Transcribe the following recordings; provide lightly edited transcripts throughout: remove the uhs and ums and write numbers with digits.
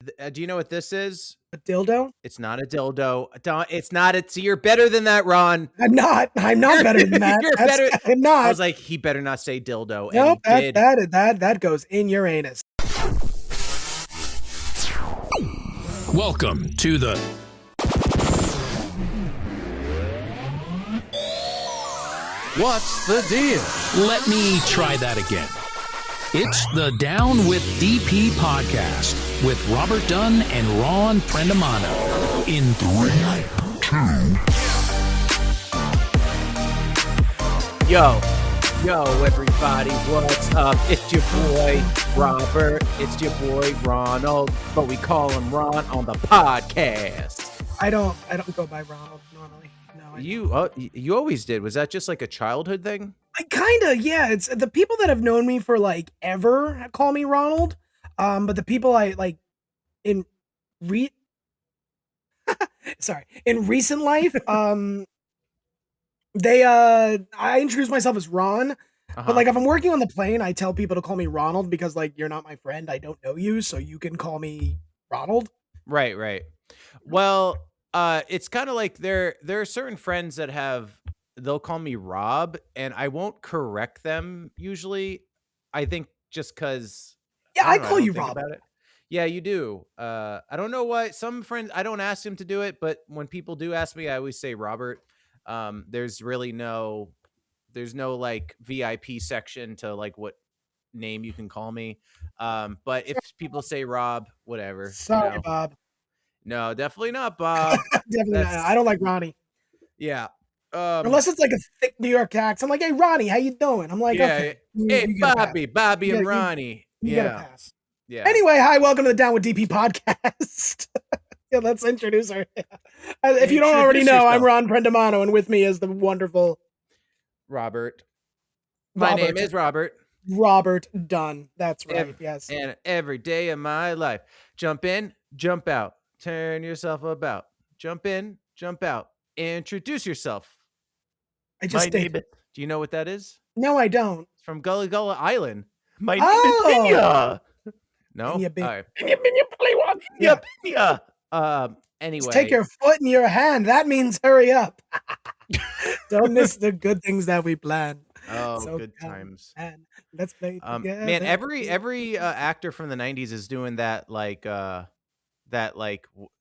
Do you know what this is? A dildo? It's not a dildo. It's not a. See, you're better than that, Ron. I'm not better than that. You're better. I'm not. I was like, he better not say dildo. Nope, and he did. that goes in your anus. Welcome to the What's the Deal? Let me try that again. It's the Down with DP podcast with Robert Dunn and Ron Prendamano in 3, 2. Yo, everybody, what's up? It's your boy, Robert. It's your boy, Ronald, but we call him Ron on the podcast. I don't go by Ronald normally. No, You always did. Was that just like a childhood thing? I kind of, yeah. It's the people that have known me for like ever call me Ronald. But the people I like in recent life, I introduce myself as Ron. But like if I'm working on the plane, I tell people to call me Ronald because like you're not my friend. I don't know you, so you can call me Ronald. Right. Well, it's kind of like there are certain friends that they'll call me Rob, and I won't correct them usually. I think just because. Yeah, I call you Rob. About it. Yeah, you do. I don't know why. Some friends, I don't ask them to do it, but when people do ask me, I always say Robert. There's no like VIP section to like what name you can call me. But if people say Rob, whatever. Sorry, Bob. No, definitely not Bob. Definitely not. I don't like Ronnie. Yeah. Unless it's like a thick New York accent. I'm like, hey, Ronnie, how you doing? I'm like, okay. Hey, Bobby and Ronnie. You gotta pass. Yeah. Anyway, hi, welcome to the Down with DP podcast. Yeah, let's introduce her. If you don't already know, yourself. I'm Ron Prendamano, and with me is the wonderful Robert. My name is Robert. Robert Dunn. That's right. Yes. And every day of my life, jump in, jump out, turn yourself about, jump in, jump out, introduce yourself. I just did. Do you know what that is? No, I don't. It's from Gullah Gullah Island. My name is Pinya. No? All right. Pinya. Anyway. Just take your foot in your hand. That means hurry up. Don't miss the good things that we plan. Oh, so good times. Let's play together. Man, every actor from the 90s is doing that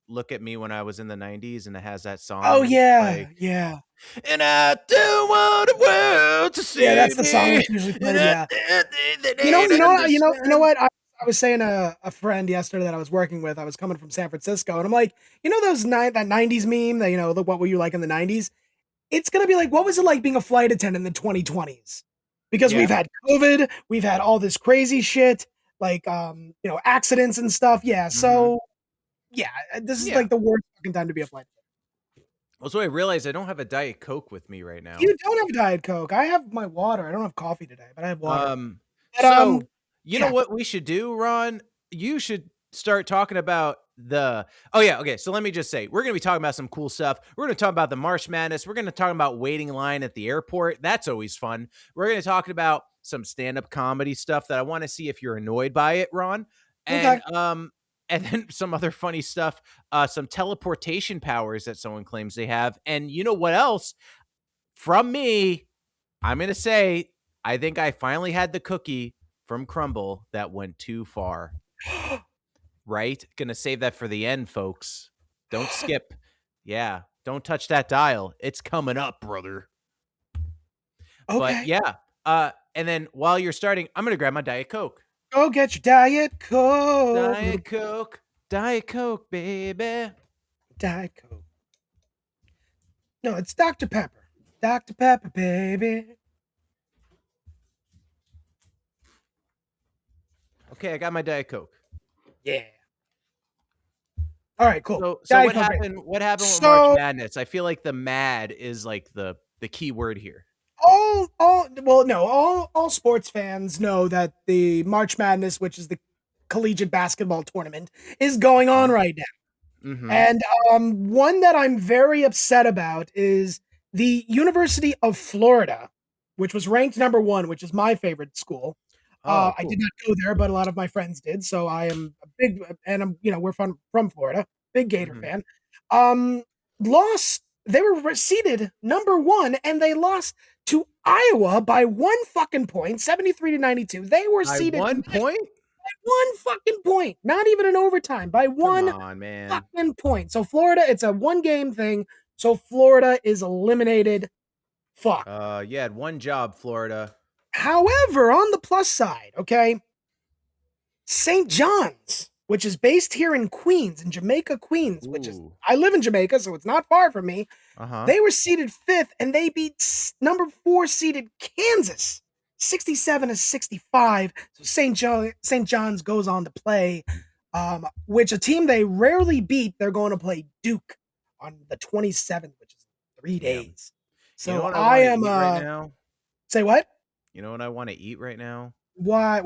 look at me when I was in the 90s, and it has that song. Oh yeah, yeah. And I don't want the world to see. Yeah, that's the song that's usually played. Yeah. You know what? I was saying a friend yesterday that I was working with. I was coming from San Francisco, and I'm like, you know that 90s meme that what were you like in the 90s? It's gonna be like, what was it like being a flight attendant in the 2020s? Because we've had COVID, we've had all this crazy shit, like accidents and stuff. Yeah, so this is like the worst fucking time to be a flight attendant. Also, I realized I don't have a Diet Coke with me right now. You don't have a Diet Coke. I have my water. I don't have coffee today, but I have water. You know what we should do, Ron? You should start talking about so let me just say, we're going to be talking about some cool stuff. We're going to talk about the March Madness. We're going to talk about waiting in line at the airport. That's always fun. We're going to talk about some stand-up comedy stuff that I want to see if you're annoyed by it, Ron. And and then some other funny stuff, some teleportation powers that someone claims they have. And you know what else? From me, I'm going to say, I think I finally had the cookie from Crumbl that went too far. Right? Gonna save that for the end, folks. Don't skip. Yeah. Don't touch that dial. It's coming up, brother. Okay. But yeah. And then while you're starting, I'm gonna grab my Diet Coke. Go get your Diet Coke. Diet Coke. Diet Coke, baby. Diet Coke. No, it's Dr. Pepper. Dr. Pepper, baby. Okay, I got my Diet Coke. Yeah. All right, cool. So what happened? What happened with March Madness? I feel like the mad is like the key word here. All sports fans know that the March Madness, which is the collegiate basketball tournament, is going on right now. Mm-hmm. And one that I'm very upset about is the University of Florida, which was ranked number 1, which is my favorite school. Oh, I cool. did not go there, but a lot of my friends did. So I am a big, and we're from Florida, big Gator Mhm. fan. Lost. They were seeded number 1, and they lost to Iowa by 1 fucking point, 73-92. They were By seeded 1 point? 1 fucking point, not even an overtime, by Come 1 on, man. fucking point. So Florida, it's a 1-game thing. So Florida is eliminated. Fuck. You had 1 job, Florida. However, on the plus side, okay, St. John's, which is based here in Queens, in Jamaica, Queens, which is, Ooh. I live in Jamaica, so it's not far from me. Uh-huh. They were seeded 5th, and they beat number 4 seeded Kansas, 67-65. So St. John's goes on to play, which a team they rarely beat. They're going to play Duke on the 27th, which is 3 days. So you know what I am eat right now? Say what? You know what I want to eat right now? What?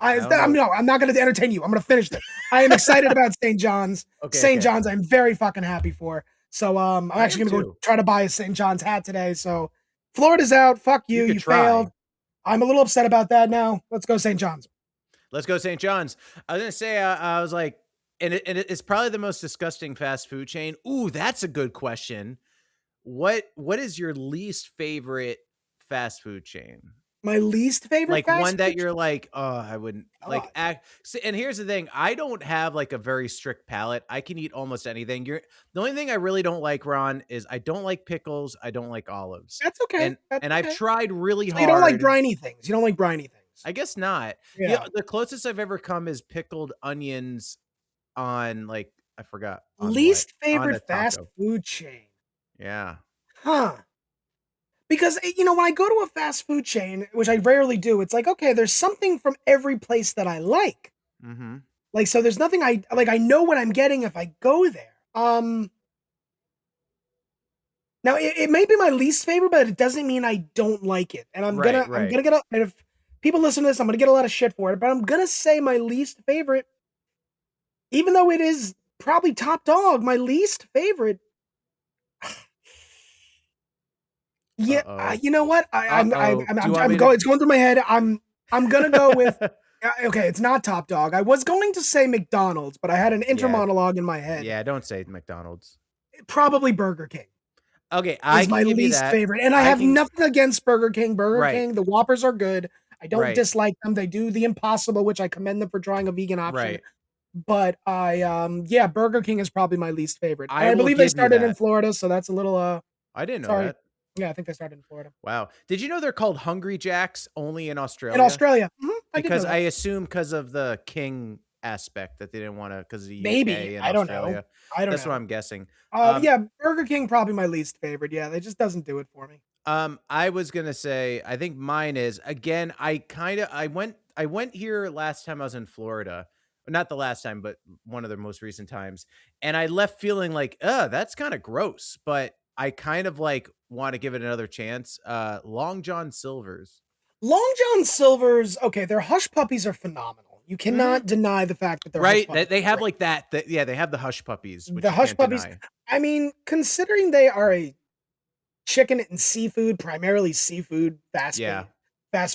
I'm not going to entertain you. I'm going to finish this. I am excited about St. John's. St. John's, I'm very fucking happy for. So I'm actually going to go try to buy a St. John's hat today. So Florida's out. Fuck you. You failed. I'm a little upset about that now. Let's go St. John's. Let's go St. John's. I was going to say, I was like, and it's probably the most disgusting fast food chain. Ooh, that's a good question. What is your least favorite fast food chain? My least favorite, like one that you're like, oh, I wouldn't like act. And here's the thing: I don't have like a very strict palate. I can eat almost anything. The only thing I really don't like, Ron, is I don't like pickles. I don't like olives. That's okay. And I've tried really hard. You don't like briny things. You don't like briny things. I guess not. Yeah. The closest I've ever come is pickled onions on like I forgot. Least favorite fast food chain. Yeah. Huh. Because, when I go to a fast food chain, which I rarely do, it's like, okay, there's something from every place that I like. Mm-hmm. Like, so there's nothing I know what I'm getting if I go there. Now it may be my least favorite, but it doesn't mean I don't like it. And I'm gonna get and if people listen to this, I'm gonna get a lot of shit for it, but I'm gonna say my least favorite, even though it is probably top dog, my least favorite. Yeah, you know what? It's going through my head. I'm gonna go with. Okay, it's not top dog. I was going to say McDonald's, but I had an monologue in my head. Yeah, don't say McDonald's. Probably Burger King. Okay, I is my least favorite, and I have nothing against Burger King. Burger King, the Whoppers are good. I don't dislike them. They do the impossible, which I commend them for trying a vegan option. Right. But Burger King is probably my least favorite. I believe they started in Florida, so that's a little. I didn't know that. Yeah, I think they started in Florida. Wow. Did you know they're called Hungry Jacks only in Australia? In Australia. Because I assume because of the king aspect that they didn't want to, because of the maybe. UK and I don't Australia. know. I don't know. That's what I'm guessing. Burger King probably my least favorite. Yeah, it just doesn't do it for me. I was gonna say, I think mine is, again, I went here last time I was in Florida. Not the last time, but one of the most recent times. And I left feeling like, that's kind of gross. But I kind of like want to give it another chance. Long John Silver's. Long John Silver's, okay, their hush puppies are phenomenal. You cannot deny the fact that they're right. They have like that. Yeah, they have the hush puppies. Which the hush puppies. Deny. I mean, considering they are a chicken and seafood, primarily seafood fast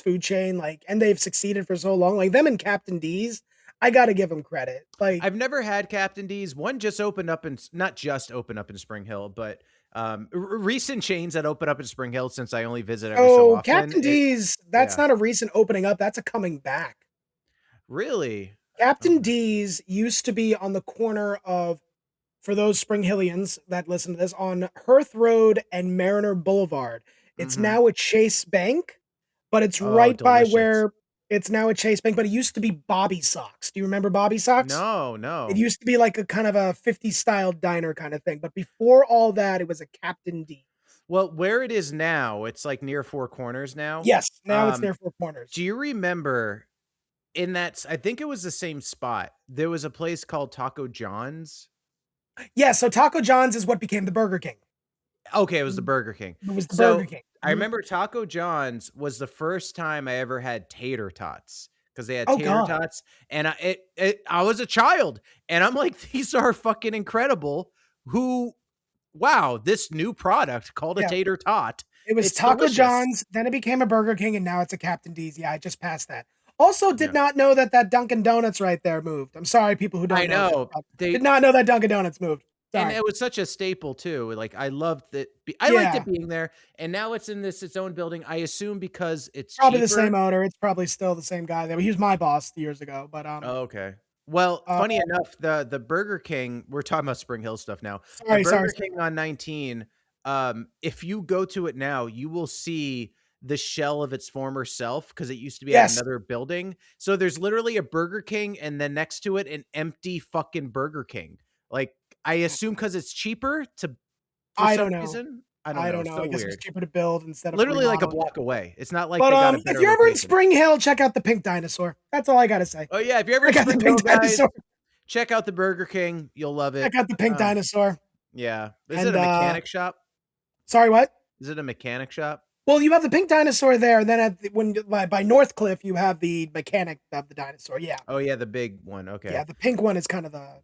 food chain, like, and they've succeeded for so long, like them and Captain D's. I gotta give them credit. Like, I've never had Captain D's. One just opened up not just opened up in Spring Hill, but recent chains that open up in Spring Hill since I only visit every so often. Captain D's, that's not a recent opening up. That's a coming back. Really? Captain D's used to be on the corner of, for those Spring Hillians that listen to this, on Hearth Road and Mariner Boulevard. It's now a Chase Bank, but it's right by where it's now a Chase Bank, but it used to be Bobby Socks. Do you remember Bobby Socks? No. It used to be like a kind of a 50s style diner kind of thing. But before all that, it was a Captain D. Well, where it is now, it's like near Four Corners now. Yes, now it's near Four Corners. Do you remember in that, I think it was the same spot, there was a place called Taco John's? Yeah, so Taco John's is what became the Burger King. Okay, it was the Burger King. It was the Burger King. I remember Taco John's was the first time I ever had tater tots, because they had tater tots, and I was a child, and I'm like, these are fucking incredible. Wow, this new product called a tater tot. It was Taco John's, then it became a Burger King, and now it's a Captain D's. Yeah, I just passed that. Also, did not know that Dunkin' Donuts right there moved. I'm sorry, people who don't I know. Did not know that Dunkin' Donuts moved. And Sorry. it was such a staple too. Like I loved it. I liked it being there, and now it's in its own building. I assume because it's probably cheaper. the same owner. It's probably still the same guy there. He was my boss years ago, but Oh, okay. Well, funny enough, the Burger King. We're talking about Spring Hill stuff now. The Burger King on 19. If you go to it now, you will see the shell of its former self because it used to be at another building. So there's literally a Burger King, and then next to it, an empty fucking Burger King. Like I assume because it's cheaper to. I don't know. Reason? I don't know. know. I guess it's cheaper to build instead of literally like a block away. It's not like. But they got a better if you're ever in location. Spring Hill, check out the Pink Dinosaur. That's all I gotta say. Oh yeah, if you're ever in Spring Hill, guys, check out the Burger King. You'll love it. Check out the Pink Dinosaur. Yeah. Is it a mechanic shop? Sorry, what? Is it a mechanic shop? Well, you have the Pink Dinosaur there, and then by Northcliffe, you have the mechanic of the dinosaur. Yeah. Oh yeah, the big one. Okay. Yeah, the pink one is kind of the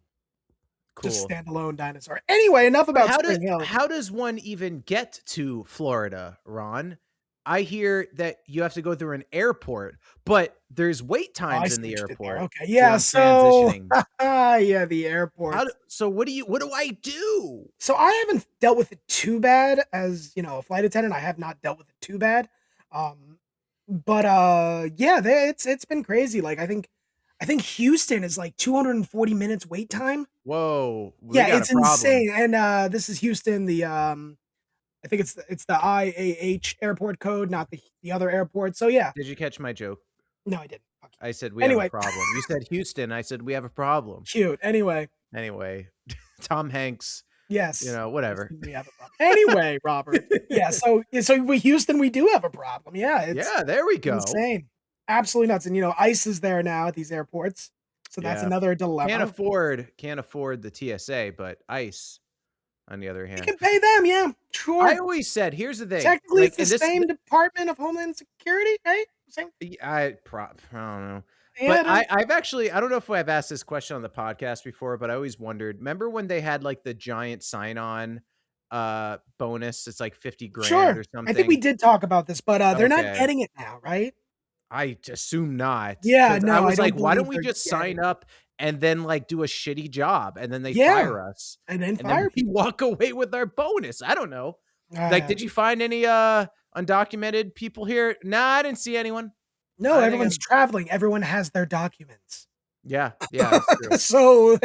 cool just standalone dinosaur. Anyway, enough about Spring Hill. How does one even get to Florida, Ron? I hear that you have to go through an airport, but there's wait times in the airport. Okay, yeah. So, yeah, the airport. So what do I do? So I haven't dealt with it too bad as a flight attendant. I have not dealt with it too bad. But yeah, it's been crazy. Like I think Houston is like 240 minutes wait time. Whoa. Yeah, it's insane. And this is Houston. I think it's the IAH airport code, not the other airport. So yeah. Did you catch my joke? No, I didn't. I said we have a problem. You said Houston. I said we have a problem. Cute. Anyway, Tom Hanks. Yes. Whatever. We have a problem. Anyway, Robert. Yeah. So with Houston, we do have a problem. Yeah. There we go. Insane. Absolutely nuts. And ICE is there now at these airports. So that's another dilemma. Can't afford the TSA, but ICE, on the other hand, you can pay them. Yeah, sure. I always said, here's the thing. Technically, it's the same Department of Homeland Security, right? Same. I don't know. Yeah, but I don't know if I've asked this question on the podcast before, but I always wondered. Remember when they had like the giant sign-on bonus? It's like 50 grand or something. I think we did talk about this, but they're not getting it now, right? I assume not. Yeah, no. I was like, why don't we just sign up and then like do a shitty job and then they fire us and then we walk away with our bonus? I don't know. Like, did you find any undocumented people here? Nah, I didn't see anyone. No, everyone's traveling. Everyone has their documents. Yeah, that's true. So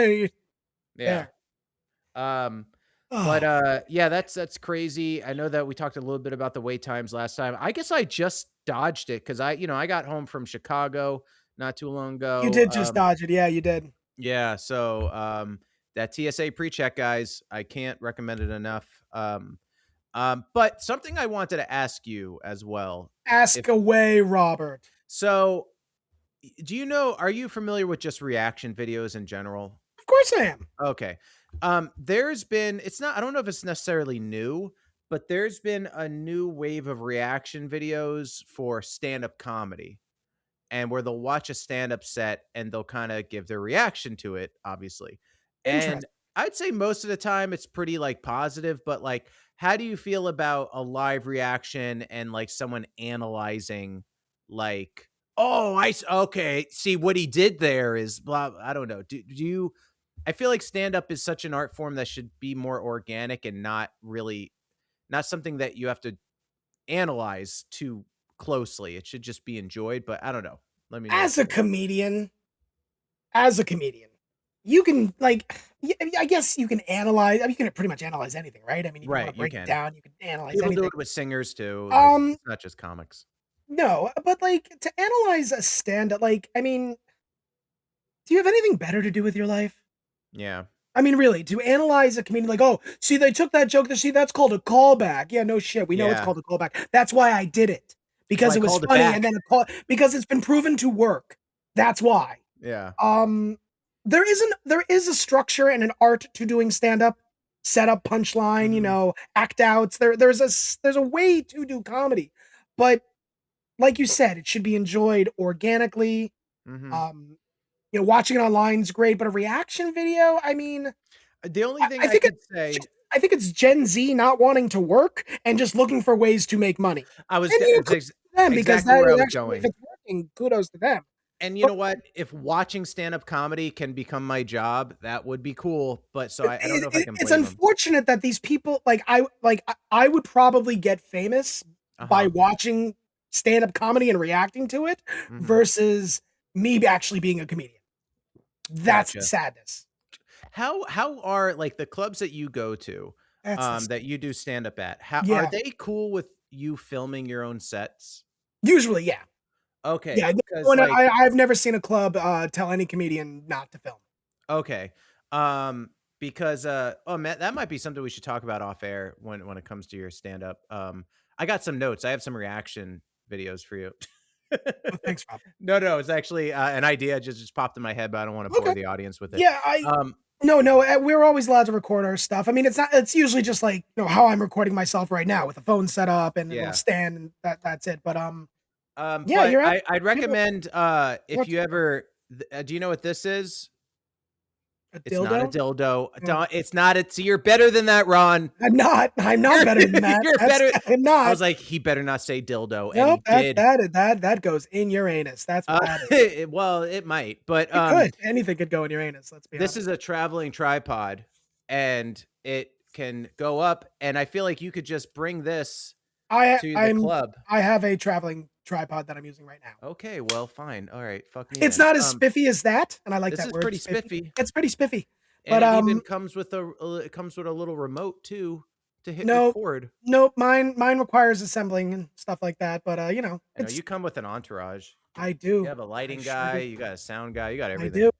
but that's crazy. I know that we talked a little bit about the wait times last time. I guess I just dodged it because I got home from Chicago not too long ago. You did just dodge it. Yeah, you did. Yeah. So that TSA pre-check, guys, I can't recommend it enough. But something I wanted to ask you as well. Ask away, Robert. So are you familiar with just reaction videos in general? Of course I am. Okay. There's been, I don't know if it's necessarily new, but there's been a new wave of reaction videos for stand-up comedy, and where they'll watch a stand-up set and they'll kind of give their reaction to it, obviously. And I'd say most of the time it's pretty like positive, but like, how do you feel about a live reaction and like someone analyzing like, okay, see what he did there is blah. I don't know. Do you, I feel like stand-up is such an art form that should be more organic and not something that you have to analyze too closely. It should just be enjoyed, but I don't know. Let me know. As a comedian, you can I guess you can analyze. I mean, you can pretty much analyze anything, right? I mean, you can break it down. You can analyze anything. People do it with singers too. It's not just comics. No, but like to analyze a stand-up, like, I mean, do you have anything better to do with your life? Yeah. I mean, really, to analyze a comedian, like, oh, see, they took that joke. See, that's called a callback. Yeah, no shit. We know it's called a callback. That's why I did it. Because it was funny, and then because it's been proven to work. That's why. Yeah. There is a structure and an art to doing stand-up, setup, punchline, act outs. There's a way to do comedy. But like you said, it should be enjoyed organically. Watching it online is great, but a reaction video, I mean, the only thing I could say, I think it's Gen Z not wanting to work and just looking for ways to make money. I was them because exactly where I was actually, going. if it's working, kudos to them. And you know what? If watching stand-up comedy can become my job, that would be cool. But so I don't know if I can It's blame them. unfortunate that these people I would probably get famous by watching stand-up comedy and reacting to it versus me actually being a comedian. That's the sadness. How are like the clubs that you go to that you do stand-up at? Are they cool with you filming your own sets? Usually, yeah. Okay. Yeah, I've never seen a club tell any comedian not to film. Okay. Because oh man, that might be something we should talk about off air when it comes to your stand-up. I got some notes. I have some reaction videos for you. Oh, thanks, Rob. No, it's actually an idea just popped in my head, but I don't want to bore the audience with it. Yeah, no, we're always allowed to record our stuff. I mean, it's usually just like, you know, how I'm recording myself right now with a phone set up and a little stand, and that's it. But but I'd recommend if you ever do you know what this is? It's not a dildo. It's not. It's you're better than that, Ron. I'm not better than that. You're better. I'm not. I was like, he better not say dildo. Nope, and he did. That goes in your anus. That's what that is. Well, it might, but it could. Anything could go in your anus. Let's be honest. This is a traveling tripod, and it can go up. And I feel like you could just bring this to the club. I have a traveling tripod that I'm using right now. Okay, well, fine. All right, fuck me. It's not as spiffy as that, and I like that word. This is pretty spiffy. It's pretty spiffy. And but it even comes with a little remote too to hit record. Nope, mine requires assembling and stuff like that. But you know, you come with an entourage. I do. You have a lighting guy. You got a sound guy. You got everything. I do.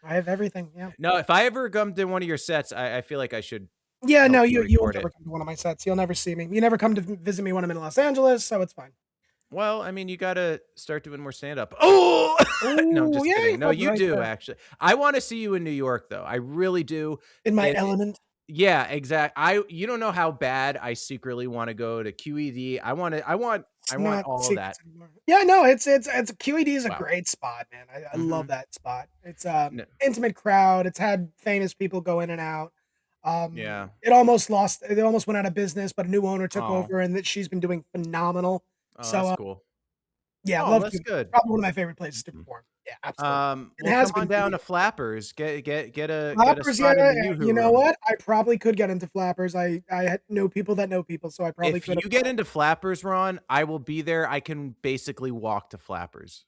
I have everything. Yeah. No, if I ever come to one of your sets, I feel like I should. Yeah, no, you will never come to one of my sets. You'll never see me. You never come to visit me when I'm in Los Angeles, so it's fine. Well, I mean, you got to start doing more stand-up. Oh! No, just kidding. No, you do, actually. I want to see you in New York, though. I really do. In my element? Yeah, exactly. You don't know how bad I secretly want to go to QED. I want all of that. Anymore. Yeah, no, it's QED is a great spot, man. I love that spot. It's intimate crowd. It's had famous people go in and out. It almost went out of business, but a new owner took over, and she's been doing phenomenal. Oh, so that's cool. Yeah, love that's good. Probably one of my favorite places to perform. Yeah, absolutely. Well, come on down to Flappers. Get a Flappers. Get a spot in the you know what? I probably could get into Flappers. I know people that know people, so I probably could. If you get into Flappers, Ron, I will be there. I can basically walk to Flappers.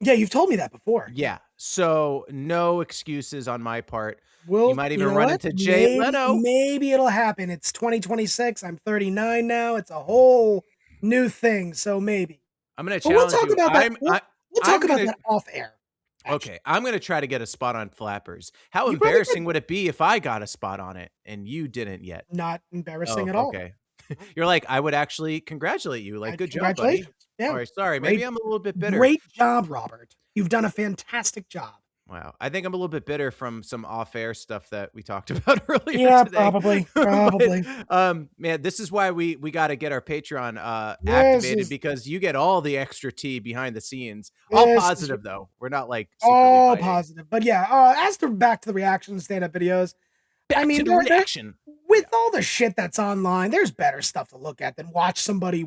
Yeah, you've told me that before. Yeah, so no excuses on my part. You might even run into Jay Leno. Maybe it'll happen. It's 2026. I'm 39 now. It's a whole new thing, so maybe. I'm going to challenge you. We'll talk about that off air. Actually. Okay, I'm going to try to get a spot on Flappers. How embarrassing would it be if I got a spot on it and you didn't yet? Not embarrassing at all. Okay. You're like, I would actually congratulate you. Like, good job, buddy. Yeah. All right, sorry. Maybe I'm a little bit bitter. Great job, Robert. You've done a fantastic job. Wow. I think I'm a little bit bitter from some off-air stuff that we talked about earlier today. Probably. But, man, this is why we got to get our Patreon activated, because you get all the extra tea behind the scenes. All positive, though. We're not like all positive. But yeah, as to back to the reaction stand-up videos, reaction. With all the shit that's online, there's better stuff to look at than watch somebody.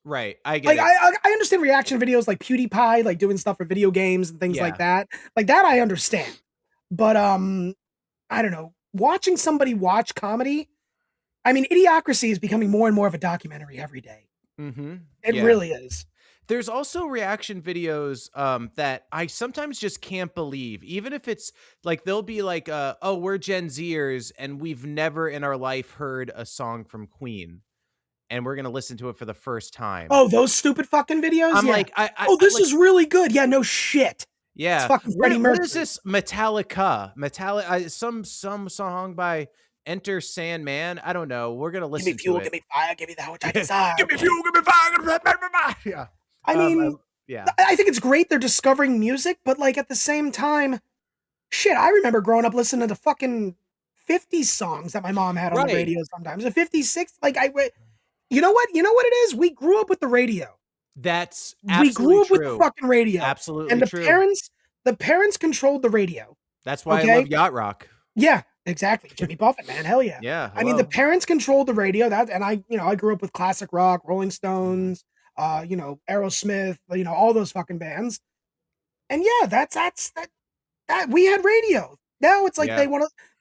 Right, I get it. I understand reaction videos like PewDiePie, like doing stuff for video games and things like that. Like that, I understand. But I don't know. Watching somebody watch comedy, I mean, Idiocracy is becoming more and more of a documentary every day. It really is. There's also reaction videos that I sometimes just can't believe, even if it's like they'll be like, "Oh, we're Gen Zers and we've never in our life heard a song from Queen." And we're going to listen to it for the first time. Oh, those stupid fucking videos? I'm like, this is really good. Yeah, no shit. Yeah. It's fucking Freddie Mercury. What is this? Metallica, some song by Enter Sandman. I don't know. We're going to listen to it. Give me fuel, give me fire, give me that which I desire. Give me fuel, give me fire. Yeah. I mean, I think it's great they're discovering music, but like at the same time, shit, I remember growing up listening to fucking 50s songs that my mom had on the radio sometimes. The 56, like you know what it is? We grew up with the radio. That's absolutely We grew up with the fucking radio. Absolutely and true. The parents controlled the radio. That's why I love Yacht Rock. Yeah, exactly. Jimmy Buffett, man. Hell yeah. Yeah. I mean, the parents controlled the radio. And I grew up with classic rock, Rolling Stones, Aerosmith, all those fucking bands. And yeah, that we had radio. Now it's like Yeah.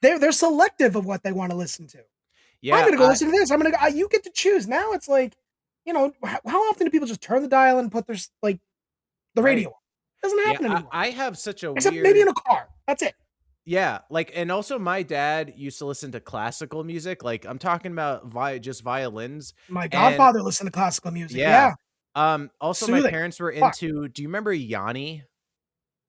they're selective of what they want to listen to. Yeah, I'm gonna go listen to this. I'm gonna go. You get to choose. Now it's like, how often do people just turn the dial and put their the radio on? It doesn't happen anymore. I have such a Except weird, maybe in a car. That's it. yeah, like, and also my dad used to listen to classical music. Like, I'm talking about just violins. My And godfather listened to classical music. yeah. Yeah. Also my Soothing. parents were Fuck. into, do you remember Yanni?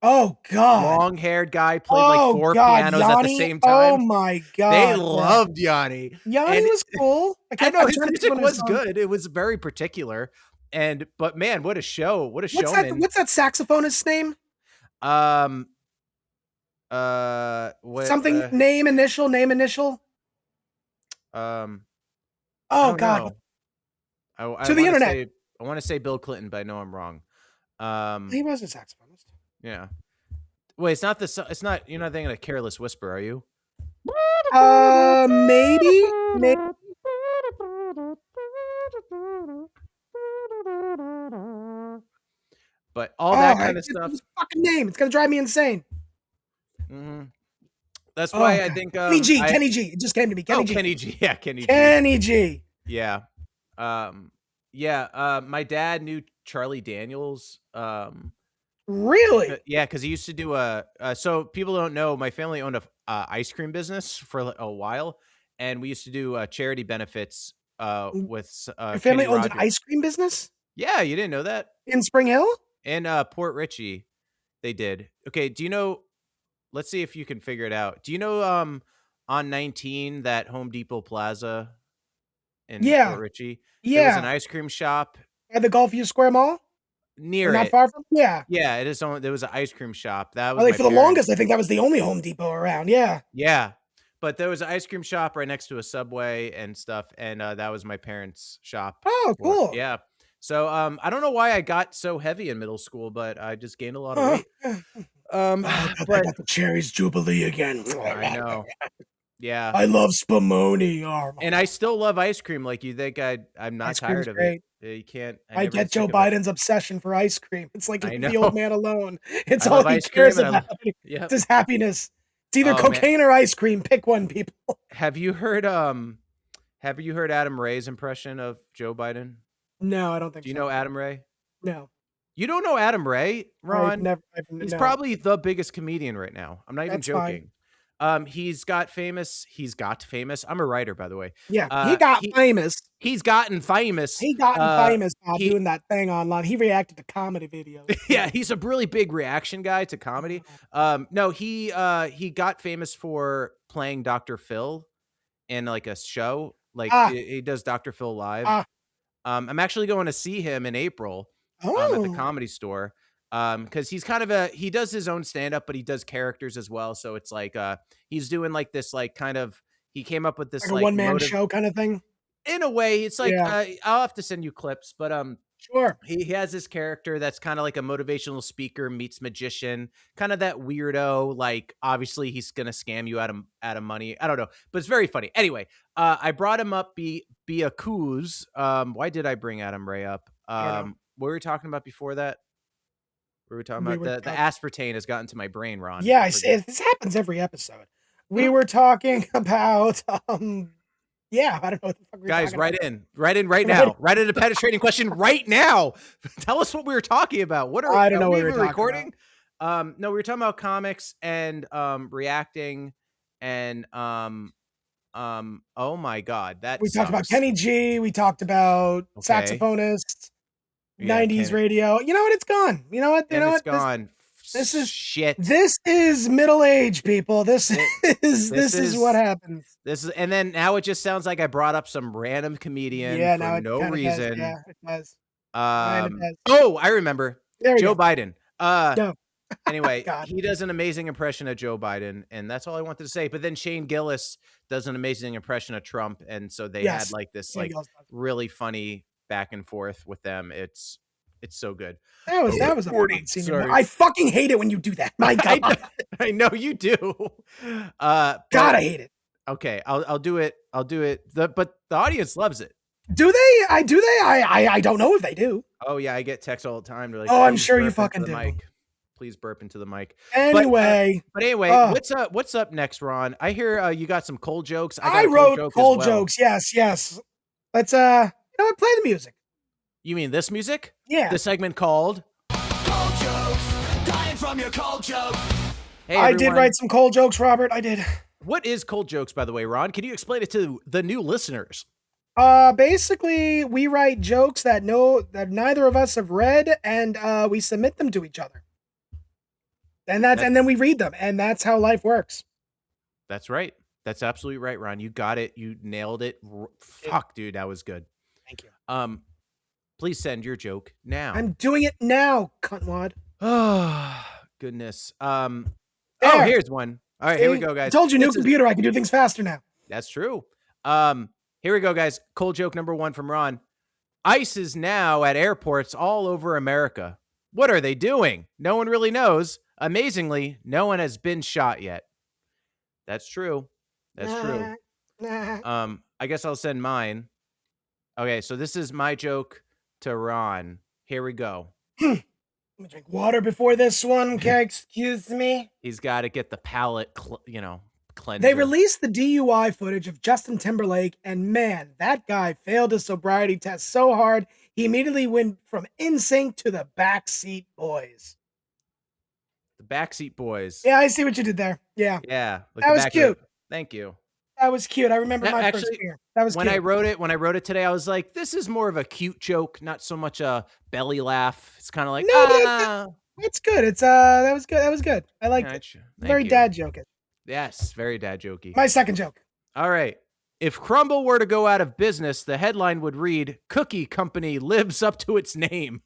Oh God. Long-haired guy, played like 4 pianos Yanni. at the same time. Oh my God. They loved Yanni. Yanni And was cool. I know his music was good. It was very particular. But man, what a show. What a showman. What's that saxophonist's name? What, Something name initial. oh God. To the internet. I want to say Bill Clinton, but I know I'm wrong. He was a saxophonist. Yeah. Wait, it's not, you're not thinking of Careless Whisper, are you? Maybe. But all that kind of stuff. His fucking name. It's gonna drive me insane. Mm-hmm. That's why I think Kenny G. Kenny G. It just came to me. Kenny G. Kenny G. Yeah, Kenny G. Kenny G. Yeah. My dad knew Charlie Daniels. Really? Yeah, because he used to do so people don't know, my family owned a ice cream business for a while, and we used to do charity benefits with Your family Kenny owns an Rogers. ice cream business? Yeah, you didn't know that? In Spring Hill? In Port Richey, they did. Okay, do you know, let's see if you can figure it out. Do you know on 19, that Home Depot Plaza in Port Richey? There was an ice cream shop. At the Gulfview Square Mall? Near or not far from? Yeah. Yeah, it is. There was an ice cream shop. That was Like for the longest, I think that was the only Home Depot around. Yeah. Yeah. But there was an ice cream shop right next to a Subway and stuff, and that was my parents' shop. Oh, cool. Yeah. So I don't know why I got so heavy in middle school, but I just gained a lot of weight. I got the Cherries Jubilee again. I know. Yeah. I love Spumoni. And I still love ice cream. Like, you think I'm not tired of it. You can't. I get Joe Biden's obsession for ice cream. It's like the old man alone. It's I all he cares about. Yep. It's his happiness. It's either cocaine or ice cream. Pick one, people. Have you heard Adam Ray's impression of Joe Biden? No, I don't think so. Do you know Adam Ray? No. You don't know Adam Ray, Ron? He's no. probably the biggest comedian right now. I'm not even joking. He's got famous. I'm a writer, by the way. Yeah, he got famous. He's gotten famous. He gotten famous by doing that thing online. He reacted to comedy videos. Yeah, he's a really big reaction guy to comedy. No, he got famous for playing Dr. Phil in like a show. Like he does Dr. Phil live. I'm actually going to see him in April at the Comedy Store. Because he's kind of he does his own stand-up, but he does characters as well. So it's like he's doing like this, like, kind of, he came up with this like a one-man show kind of thing. In a way, it's like I'll have to send you clips, but sure. He has this character that's kind of like a motivational speaker meets magician, kind of that weirdo. Like, obviously he's gonna scam you out of money. I don't know, but it's very funny. Anyway, I brought him up be a coos. Why did I bring Adam Ray up? What were we talking about before that? We were talking about the aspartame has gotten to my brain, Ron. Yeah, this happens every episode. We were talking about yeah, I don't know what the fuck we're guys, talking right about. in right now. Write in a penetrating question right now. Tell us what we were talking about. What are I don't know we what we were recording? No, we were talking about comics and reacting and oh my god, we talked about Kenny G, we talked about saxophonist. 90s radio. You know what? It's gone. You know what? It's gone. This is shit. This is middle age, people. This is what happens. And then now it just sounds like I brought up some random comedian for no reason. Yeah, it does. Oh, I remember. Joe Biden. No. Anyway, he does an amazing impression of Joe Biden, and that's all I wanted to say. But then Shane Gillis does an amazing impression of Trump, and so they had like this really funny back and forth with them. It's so good. That was a fun scene. I fucking hate it when you do that. My God. I know you do. God, I hate it. Okay, I'll do it. But the audience loves it. Do they? I don't know if they do. Oh yeah, I get texts all the time. They're like, oh, I'm sure you burp fucking into the do. mic. Please burp into the mic. Anyway, but anyway, what's up next, Ron? I hear you got some cold jokes. I wrote cold jokes. Yes. Let's you know what? Play the music. You mean this music? Yeah. The segment called Cold Jokes. Dying from your cold joke. Hey, I did write some cold jokes, Robert. I did. What is cold jokes, by the way, Ron? Can you explain it to the new listeners? Basically, we write jokes that neither of us have read, and we submit them to each other. And and then we read them, and that's how life works. That's right. That's absolutely right, Ron. You got it. You nailed it. Fuck, dude, that was good. Thank you. Please send your joke now. I'm doing it now, cuntwad. Oh, goodness. Oh, here's one. All right, here we go, guys. I told you, new computer, I can do things faster now. That's true. Here we go, guys. Cold joke number 1 from Ron. ICE is now at airports all over America. What are they doing? No one really knows. Amazingly, no one has been shot yet. That's true. That's true. I guess I'll send mine. Okay, so this is my joke to Ron. Here we go. Let me drink water before this one. Okay, excuse me. He's got to get the palate, cleanser. They released the DUI footage of Justin Timberlake, and man, that guy failed his sobriety test so hard, he immediately went from NSYNC to the Backseat Boys. The Backseat Boys. Yeah, I see what you did there. Yeah. Yeah. That was cute. Thank you. That was cute. I remember my first year. That was when cute. When I wrote it today, I was like, this is more of a cute joke, not so much a belly laugh. It's kind of like, it's good. It's that was good. That was good. I liked it. Very dad joke. Yes, very dad jokey. My second joke. All right. If Crumbl were to go out of business, the headline would read, Cookie Company lives up to its name.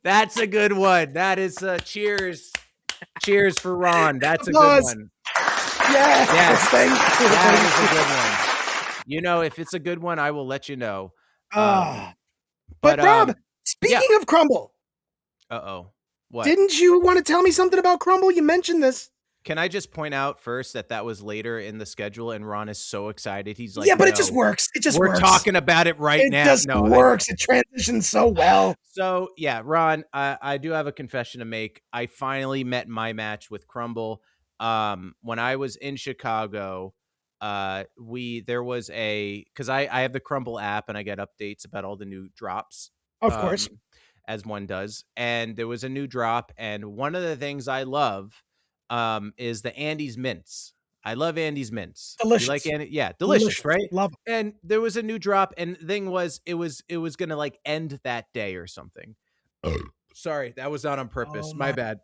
That's a good one. That is cheers. Cheers for Ron. That's a good one. Yes. Thank you. That is a good one. You know, if it's a good one, I will let you know. But Rob, speaking of Crumbl. What? Didn't you want to tell me something about Crumbl? You mentioned this. Can I just point out first that was later in the schedule, and Ron is so excited. He's like, yeah, but it just works. It just works. We're talking about it right now. It just works. It transitions so well. So yeah, Ron, I do have a confession to make. I finally met my match with Crumbl. When I was in Chicago, there was because I have the Crumbl app and I get updates about all the new drops. Of course. As one does. And there was a new drop, and one of the things I love is the Andy's mints. I love Andy's mints. Delicious. You like Andy? Yeah, delicious, right? Love it. And there was a new drop, and the thing was, it was gonna like end that day or something. Sorry, that was not on purpose. My bad,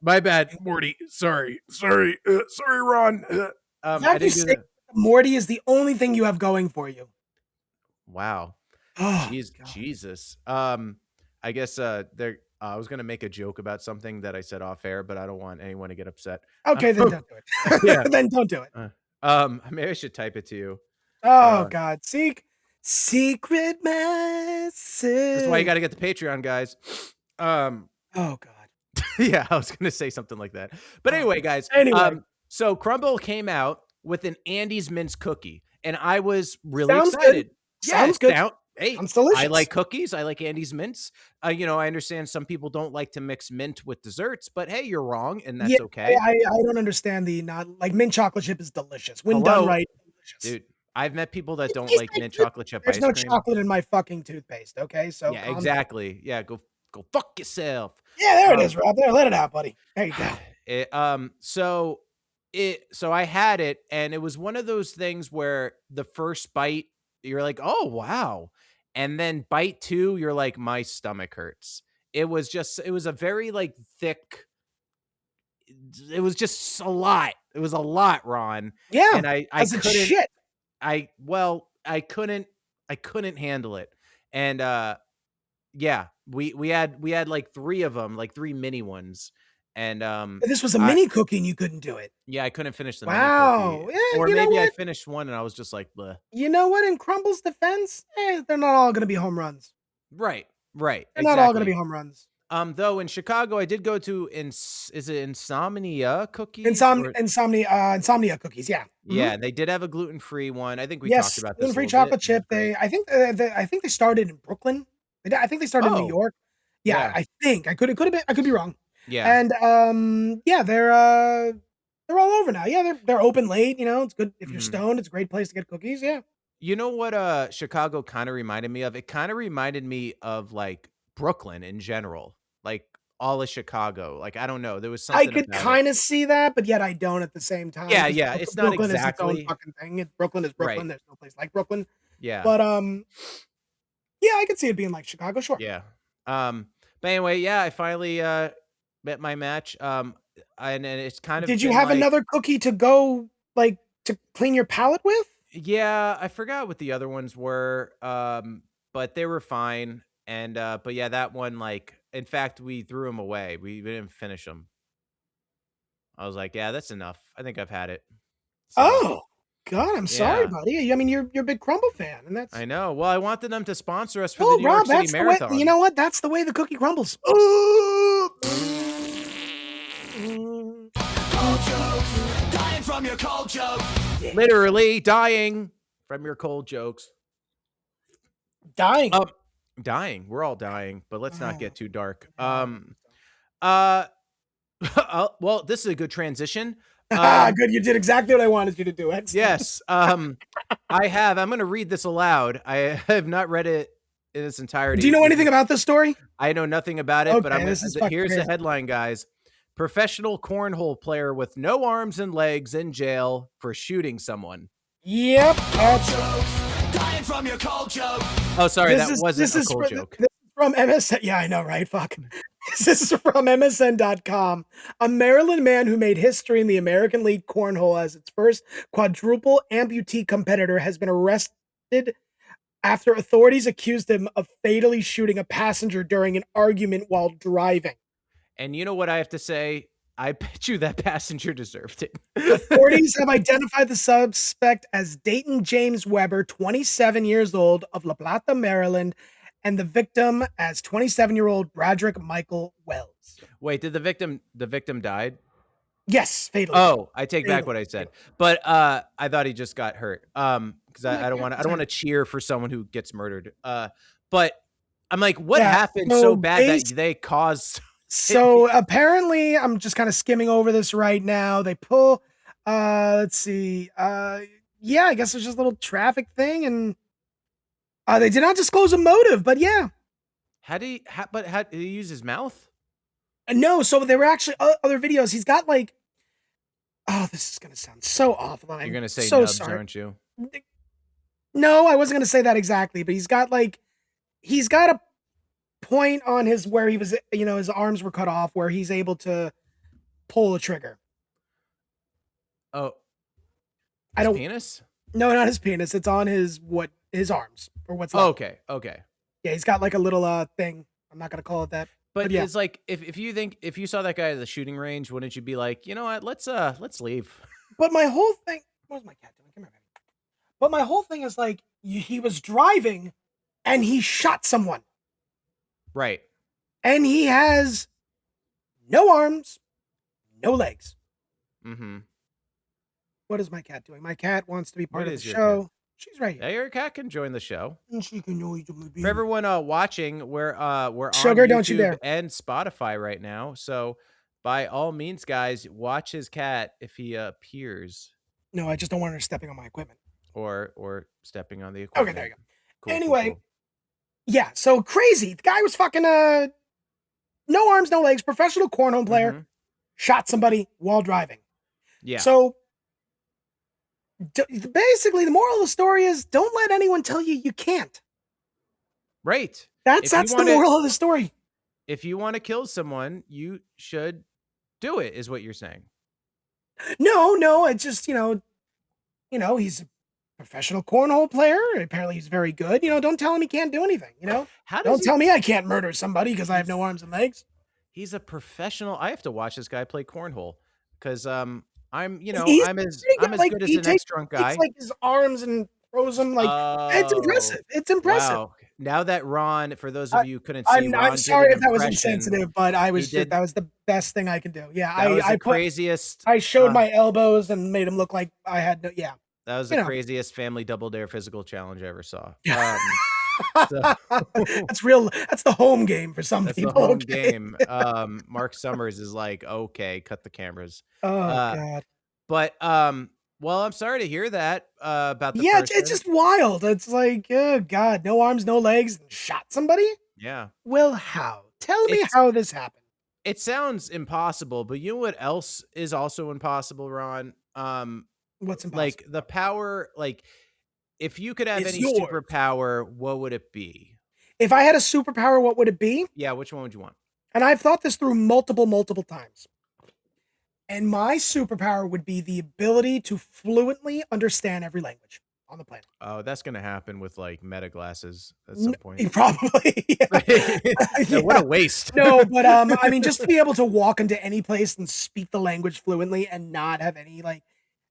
Morty. Sorry, Ron. I didn't do that. Morty is the only thing you have going for you. Wow. Oh, Jesus. I guess I was going to make a joke about something that I said off air, but I don't want anyone to get upset. Okay, then don't do it. Yeah. Then don't do it. Maybe I should type it to you. Oh, God. Secret message. That's why you got to get the Patreon, guys. Oh, God. Yeah, I was going to say something like that. But anyway, guys. So Crumbl came out with an Andy's Mints cookie, and I was really excited. Sounds good. Hey, sounds delicious. I like cookies. I like Andy's Mints. I understand some people don't like to mix mint with desserts, but hey, you're wrong, and that's okay. I don't understand mint chocolate chip is delicious when done right. Delicious. Dude, I've met people that don't like mint chocolate chip ice cream. There's no chocolate in my fucking toothpaste. Okay, so yeah, exactly. Yeah, go fuck yourself. Yeah, there it is, Rob. There, let it out, buddy. There you go. So I had it, and it was one of those things where the first bite, you're like, oh wow. And then bite 2, you're like, my stomach hurts. It was a very like thick. It was just a lot. It was a lot, Ron. Yeah. And I couldn't. Shit. I couldn't handle it. And yeah, we had like 3 of them, like 3 mini ones. And this was a mini cookie and you couldn't do it. Yeah, I couldn't finish the mini cookie. Yeah, or maybe I finished one and I was just like, bleh. You know what? In Crumbl's defense, they're not all going to be home runs. Right. They're not all going to be home runs. Though in Chicago, I did go to is it Insomnia Cookies? Insomnia cookies. Yeah. Yeah, they did have a gluten-free one. I think we talked Yes, about this a gluten-free little bit. chocolate chip. I think they started in Brooklyn. I think they started in New Oh, York. Yeah, yeah. I think I could be wrong. Yeah. And yeah, they're all over now. Yeah, they're open late. You know, it's good if you're stoned. It's a great place to get cookies. Yeah. You know what Chicago kind of reminded me of? It kind of reminded me of like Brooklyn in general, like all of Chicago. Like I don't know, there was I something could about it. kind of see that, but yet I don't at the same time. Yeah, 'cause yeah, it's not Brooklyn is its own exactly fucking thing. Brooklyn is Brooklyn. right. There's no place like Brooklyn. Yeah, But yeah, I could see it being like Chicago. Sure. yeah. But anyway, yeah, I finally met my match. And it's kind of Did you been have like, another cookie to go like to clean your palate with? yeah, I forgot what the other ones were. But they were fine. And but yeah, that one, like, in fact, we threw them away. We didn't finish them. I was like, yeah, that's enough. I think I've had it. So, Oh God, I'm sorry, yeah, buddy. I mean, you're a big Crumble fan, and that's I know. Well, I wanted them to sponsor us for the oh, New York Rob, City that's the way. Marathon. You know what? That's the way the cookie crumbles. Cold jokes, dying from your cold joke. Literally dying from your cold jokes. Dying. Dying. We're all dying, but let's not get too dark. Yeah. Well, this is a good transition. Good. You did exactly what I wanted you to do. Excellent. Yes. I'm going to read this aloud. I have not read it in its entirety. Do you know anything about this story? I know nothing about it, but Okay, here's the crazy. headline, guys. Professional cornhole player with no arms and legs in jail for shooting someone. Yep. That's Dying from your cold joke. Oh, sorry, that wasn't a cold joke. This is from MSN. Yeah, I know, right? Fuck. This is from MSN.com. A Maryland man who made history in the American League Cornhole as its first quadruple amputee competitor has been arrested after authorities accused him of fatally shooting a passenger during an argument while driving. And you know what I have to say? I bet you that passenger deserved it. Authorities have identified the suspect as Dayton James Weber, 27 years old, of La Plata, Maryland, and the victim as 27-year-old Bradrick Michael Wells. Wait, did the victim died? Yes, fatally. Oh, I take back what I said. But I thought he just got hurt. Because I don't want to cheer for someone who gets murdered. But I'm like, what happened so bad that they caused? So apparently, I'm just kind of skimming over this right now. They pull, let's see. Yeah, I guess it's just a little traffic thing, and they did not disclose a motive, but yeah. How did he use his mouth? No, so there were actually other videos. He's got like, oh, this is gonna sound so awful. You're gonna say so nubs, sorry. aren't you? No, I wasn't gonna say that exactly, but he's got a point on where he was, you know, his arms were cut off, where he's able to pull the trigger. Oh, penis? No, not his penis. It's on his arms or what's left. Okay. Yeah, he's got like a little thing. I'm not gonna call it that. But yeah. It's like if you saw that guy at the shooting range, wouldn't you be like, you know what, let's leave? But my whole thing, what's my cat doing? Come here, baby. But my whole thing is like he was driving and he shot someone. Right. And he has no arms, no legs. Mm-hmm. What is my cat doing? My cat wants to be part of the your show. cat? She's right Yeah, here. your cat can join the show. And she can join the For everyone watching, we're on Sugar, YouTube don't you dare. and Spotify right now. So by all means, guys, watch his cat if he appears. No, I just don't want her stepping on my equipment. Or stepping on the equipment. Okay, there you go. Cool, Anyway, cool. yeah, so crazy. The guy was fucking no arms, no legs, professional cornhole player, shot somebody while driving. Yeah. So basically, the moral of the story is don't let anyone tell you can't. Right. That's the moral of the story. If you want to kill someone, you should do it, is what you're saying. No, it's just, you know, he's a professional cornhole player. Apparently he's very good. You know, don't tell him he can't do anything, you know? Don't tell me I can't murder somebody because I have no arms and legs. He's a professional. I have to watch this guy play cornhole because I'm as good as the next drunk guy. It's like his arms and throws them like it's impressive. It's impressive. Wow. now that Ron, for those of you who couldn't see, I'm Ron did sorry an if that was impression. insensitive, but He did. that was the best thing I could do. Yeah, That was I the craziest. I showed my elbows and made them look like I had no. Yeah, That was the craziest family double dare physical challenge I ever saw. That's real. That's the home game for some people. That's the home game. Mark Summers is like, okay, cut the cameras. Oh God. But well, I'm sorry to hear that about the Yeah, person. it's just wild. It's like, oh God, no arms, no legs, and shot somebody. Yeah. Well, how? Tell me how this happened. It sounds impossible, but you know what else is also impossible, Ron? What's impossible? Like the power, like if you could have any superpower, what would it be? If I had a superpower, what would it be? Yeah, which one would you want? And I've thought this through multiple times. And my superpower would be the ability to fluently understand every language on the planet. Oh, that's gonna happen with like meta glasses at some point. Probably. Yeah. What a waste. No, but I mean, just to be able to walk into any place and speak the language fluently and not have any like.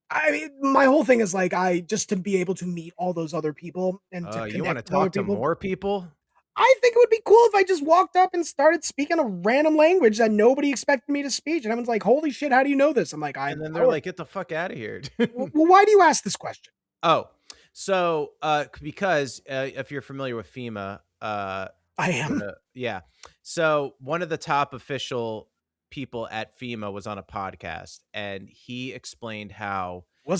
I mean, my whole thing is like just to be able to meet all those other people and to connect. You want to talk to more people? I think it would be cool if I just walked up and started speaking a random language that nobody expected me to speak. And everyone's like, holy shit, how do you know this? I'm like, and then they're like, get the fuck out of here. Well, why do you ask this question? Oh, so because if you're familiar with FEMA, I am. Yeah. So one of the top official people at FEMA was on a podcast and he explained how no,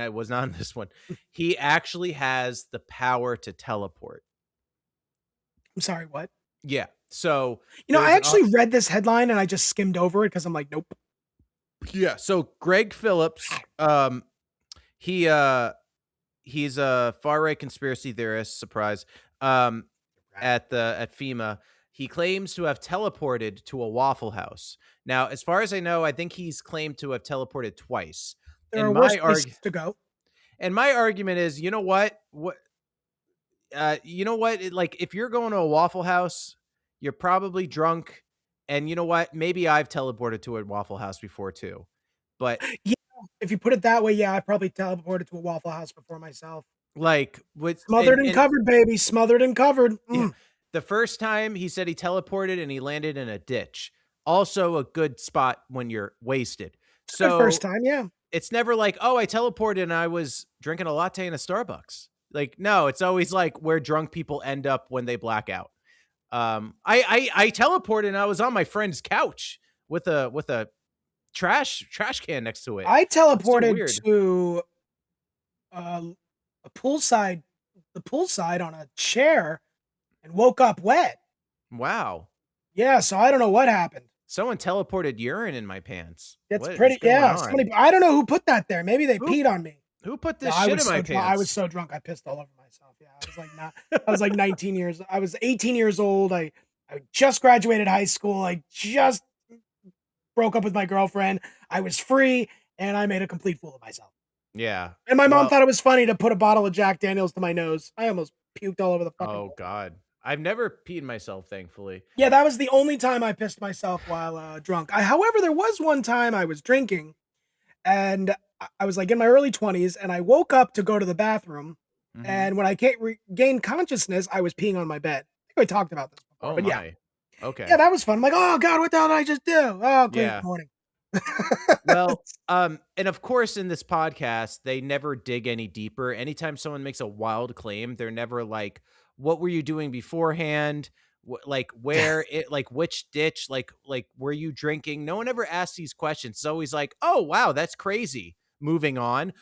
it was not on this one. He actually has the power to teleport. I'm sorry, what? Yeah. So I actually read this headline and I just skimmed over it because I'm like, nope. Yeah. So Greg Phillips, he's a far-right conspiracy theorist, surprise, at FEMA. He claims to have teleported to a Waffle House. Now, as far as I know, I think he's claimed to have teleported twice. There are worse places to go. And my argument is, you know what? Like, if you're going to a Waffle House, you're probably drunk. And you know what? Maybe I've teleported to a Waffle House before too. But yeah, if you put it that way, yeah, I probably teleported to a Waffle House before myself. Like with smothered and covered, baby, smothered and covered. Yeah. The first time he said he teleported and he landed in a ditch. Also a good spot when you're wasted. So the first time, yeah. It's never like, oh, I teleported and I was drinking a latte in a Starbucks. Like, no, it's always like where drunk people end up when they black out. I teleported and I was on my friend's couch with a trash can next to it. I teleported to the poolside on a chair and woke up wet. Wow. Yeah, so I don't know what happened. Someone teleported urine in my pants. That's pretty. Yeah, I don't know who put that there. Maybe they peed on me. Who put this shit in my pants? I was so drunk, I pissed all over myself. Yeah, I was like 19 years. I was 18 years old. I just graduated high school. I just broke up with my girlfriend. I was free, and I made a complete fool of myself. Yeah. And my mom thought it was funny to put a bottle of Jack Daniels to my nose. I almost puked all over the fucking. Oh God. I've never peed myself, thankfully. Yeah, that was the only time I pissed myself while drunk. However, there was one time I was drinking, and I was like in my early 20s, and I woke up to go to the bathroom, and when I regained consciousness, I was peeing on my bed. I think I talked about this before, but yeah. Okay. Yeah, that was fun. I'm like, oh God, what the hell did I just do? Oh, great morning. Well, and of course, in this podcast, they never dig any deeper. Anytime someone makes a wild claim, they're never like, what were you doing beforehand? Like where it, like which ditch, like were you drinking? No one ever asks these questions. It's always like, oh wow, that's crazy. Moving on.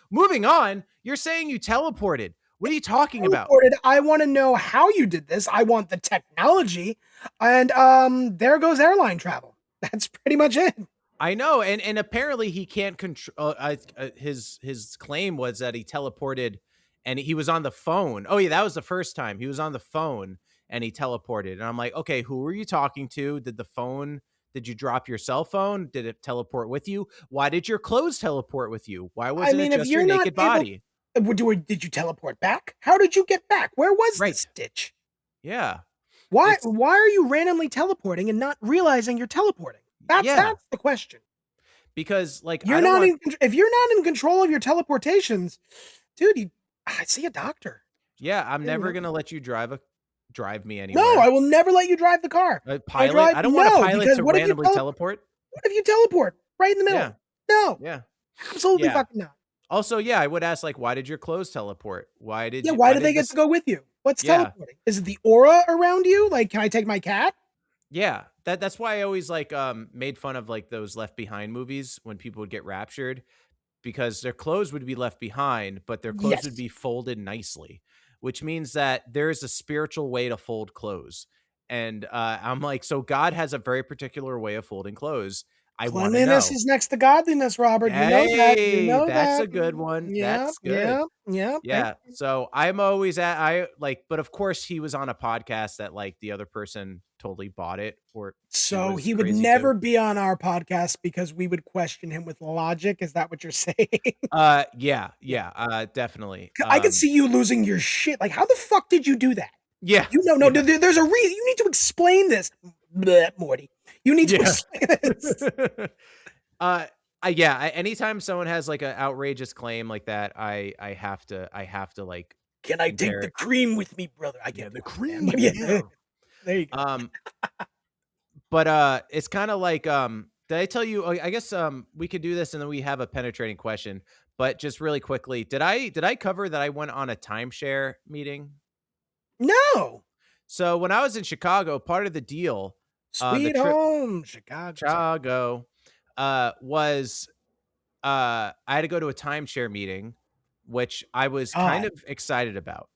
You're saying you teleported. What are you talking about? I want to know how you did this. I want the technology. And there goes airline travel. That's pretty much it. I know, and apparently he can't control. His claim was that he teleported. And he was on the phone. Oh, yeah, that was the first time. He was on the phone and he teleported. And I'm like, okay, who were you talking to? Did you drop your cell phone? Did it teleport with you? Why did your clothes teleport with you? Why wasn't it just your naked body? Did you teleport back? How did you get back? Where was this ditch? Yeah. Why are you randomly teleporting and not realizing you're teleporting? That's the question. Because like if you're not in control of your teleportations, dude, I see a doctor. Yeah, I'm There you never go. gonna let you drive me No, anywhere. I will never let you drive the car. Pilot? I don't want a No, pilot because to what if you randomly teleport. what if you teleport right in the Yeah, middle? No, yeah, absolutely yeah. fucking not. Also, yeah, I would ask, like, why did your clothes teleport? Yeah, Why why do they did get to this go with you? What's Yeah, teleporting? Is it the aura around you? Like, can I take my cat? yeah. That's why I always, like, made fun of, like, those Left Behind movies when people would get raptured, because their clothes would be left behind, but their clothes would Yes. be folded nicely, which means that there's a spiritual way to fold clothes. And I'm like, so God has a very particular way of folding clothes. I want to Cleanliness know. is next to godliness, Robert. You know that. You Hey, know that's that. a good one. Yeah, That's good. yeah, yeah. Yeah. So I'm always but of course he was on a podcast that like the other person totally bought it, or he So was he would crazy too. never be on our podcast because we would question him with logic. Is that what you're saying? Yeah, definitely. I could see you losing your shit. Like, how the fuck did you do that? Yeah, You know, no, yeah, there's a reason. You need to explain this. Bleh, Morty. You need to yeah. explain this. Anytime someone has like an outrageous claim like that, I have to like Can I take compare the it. cream with me, brother? I Yeah, get the man. cream. Yeah. There you go. But it's kind of like did I tell you? I guess we could do this and then we have a penetrating question. But just really quickly, did I cover that I went on a timeshare meeting? No. So when I was in Chicago, part of the deal, the Sweet trip home, Chicago. Chicago, was I had to go to a timeshare meeting, which I was kind God, of excited about.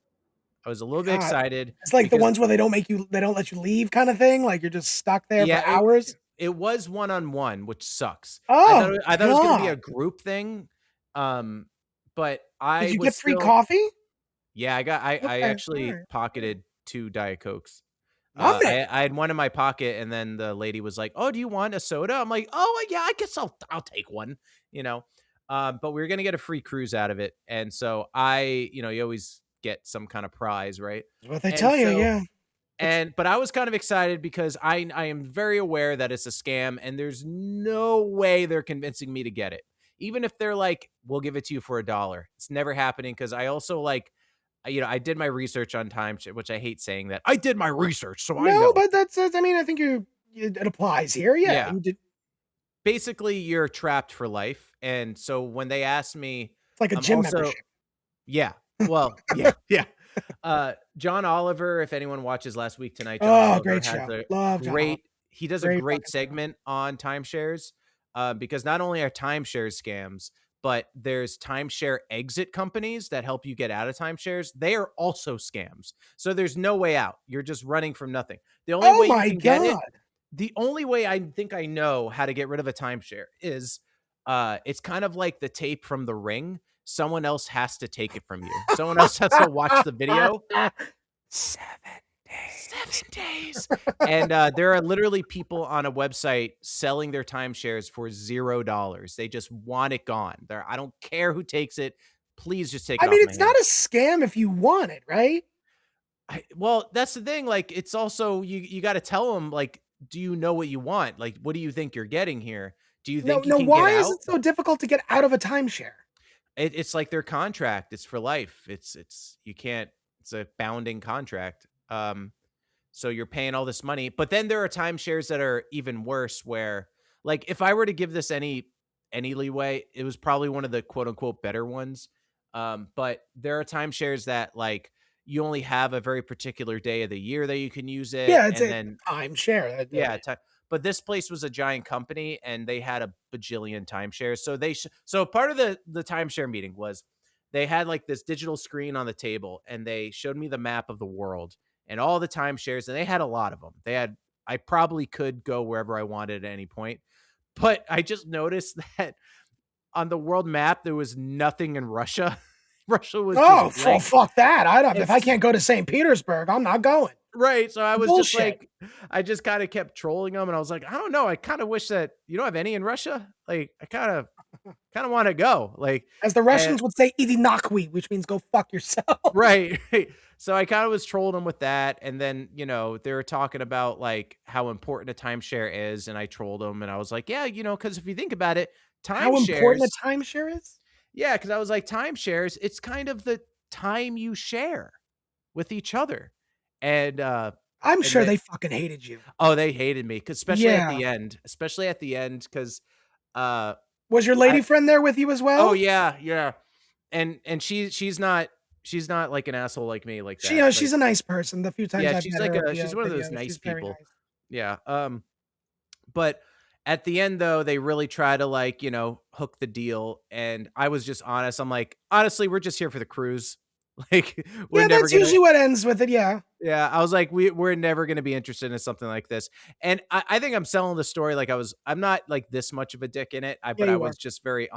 I was a little bit God. excited It's like the because ones where they don't let you leave kind of thing. Like you're just stuck there for yeah, hours. it was one-on-one, which sucks. Oh, I thought it was gonna be a God. group thing, but Did I you was get free still coffee? yeah, I Okay. All actually right. pocketed 2 Diet Cokes. My man. I had one in my pocket, and then the lady was like, "Oh, do you want a soda?" I'm like, "Oh, yeah, I guess I'll take one," you know? But we were gonna get a free cruise out of it, and so you always get some kind of prize, right? That's what they And tell you, so yeah. but I was kind of excited because I am very aware that it's a scam, and there's no way they're convincing me to get it. Even if they're like, "We'll give it to you for $1." It's never happening because I also like I did my research on time, which I hate saying that. I did my research, so I No, know. but I mean, I think it applies here. Yeah. Yeah. You did. Basically, you're trapped for life. And so when they asked me, It's like a gym also, membership. yeah, well, yeah, yeah. John Oliver, if anyone watches Last Week Tonight, John Oh, Oliver great has show. a Love John Oliver. he does a Great great fucking show. segment on timeshares, because not only are timeshares scams, but there's timeshare exit companies that help you get out of timeshares. They are also scams. So there's no way out. You're just running from nothing. The only Oh way you my can get it, God. the only way I think I know how to get rid of a timeshare is it's kind of like the tape from The Ring. Someone else has to take it from you. Someone else has to watch the video. 7 days. 7 days. And there are literally people on a website selling their timeshares for $0. They just want it gone. I don't care who takes it. Please just take I it off mean, my it's hands. not a scam if you want it, right? Well, that's the thing. Like, it's also you got to tell them, like, do you know what you want? Like, what do you think you're getting here? Do you No, think you no. can get Why is out? it so difficult to get out of a timeshare? It's like their contract. It's for life. It's you can't. It's a bounding contract. So you're paying all this money, but then there are timeshares that are even worse. Where, like, if I were to give this any leeway, it was probably one of the quote unquote better ones. But there are timeshares that like you only have a very particular day of the year that you can use it, Yeah, it's and a then timeshare. yeah, but this place was a giant company and they had a bajillion timeshares. So so part of the timeshare meeting was they had like this digital screen on the table and they showed me the map of the world and all the timeshares, and they had a lot of them. I probably could go wherever I wanted at any point, but I just noticed that on the world map there was nothing in Russia. Russia was just blank. Fuck that. If I It's can't go to St. Petersburg, I'm not going. Right, so I was just Bullshit. like I just kinda kept trolling them, and I was like, "I don't know, I kinda wish that you don't have any in Russia? Like, I kinda wanna go." Like, As the and Russians would say, idinakwi, which means go fuck yourself. right, right. So I kinda was trolling them with that, and then, they were talking about, like, how important a timeshare is, and I trolled them, and I was like, "Yeah, because if you think about it, How important timeshares." a timeshare is? Yeah, because I was like, "Timeshares, it's kind of the time you share." with each other. And I'm and sure they fucking hated you. oh, they hated me, especially at the end. Especially at the end, because was your lady friend there with you as well? Oh yeah. And she's not like an asshole like me like that. She's a nice person. The few times I've she's met like her, she's one of those nice people. Nice. Yeah. But at the end though, they really try to like, hook the deal. And I was just honest. I'm like, honestly, we're just here for the cruise. Like that's usually what ends with it. Yeah. Yeah. I was like, we're never going to be interested in something like this. And I think I'm selling the story. Like I'm not like this much of a dick in it. But I was just very,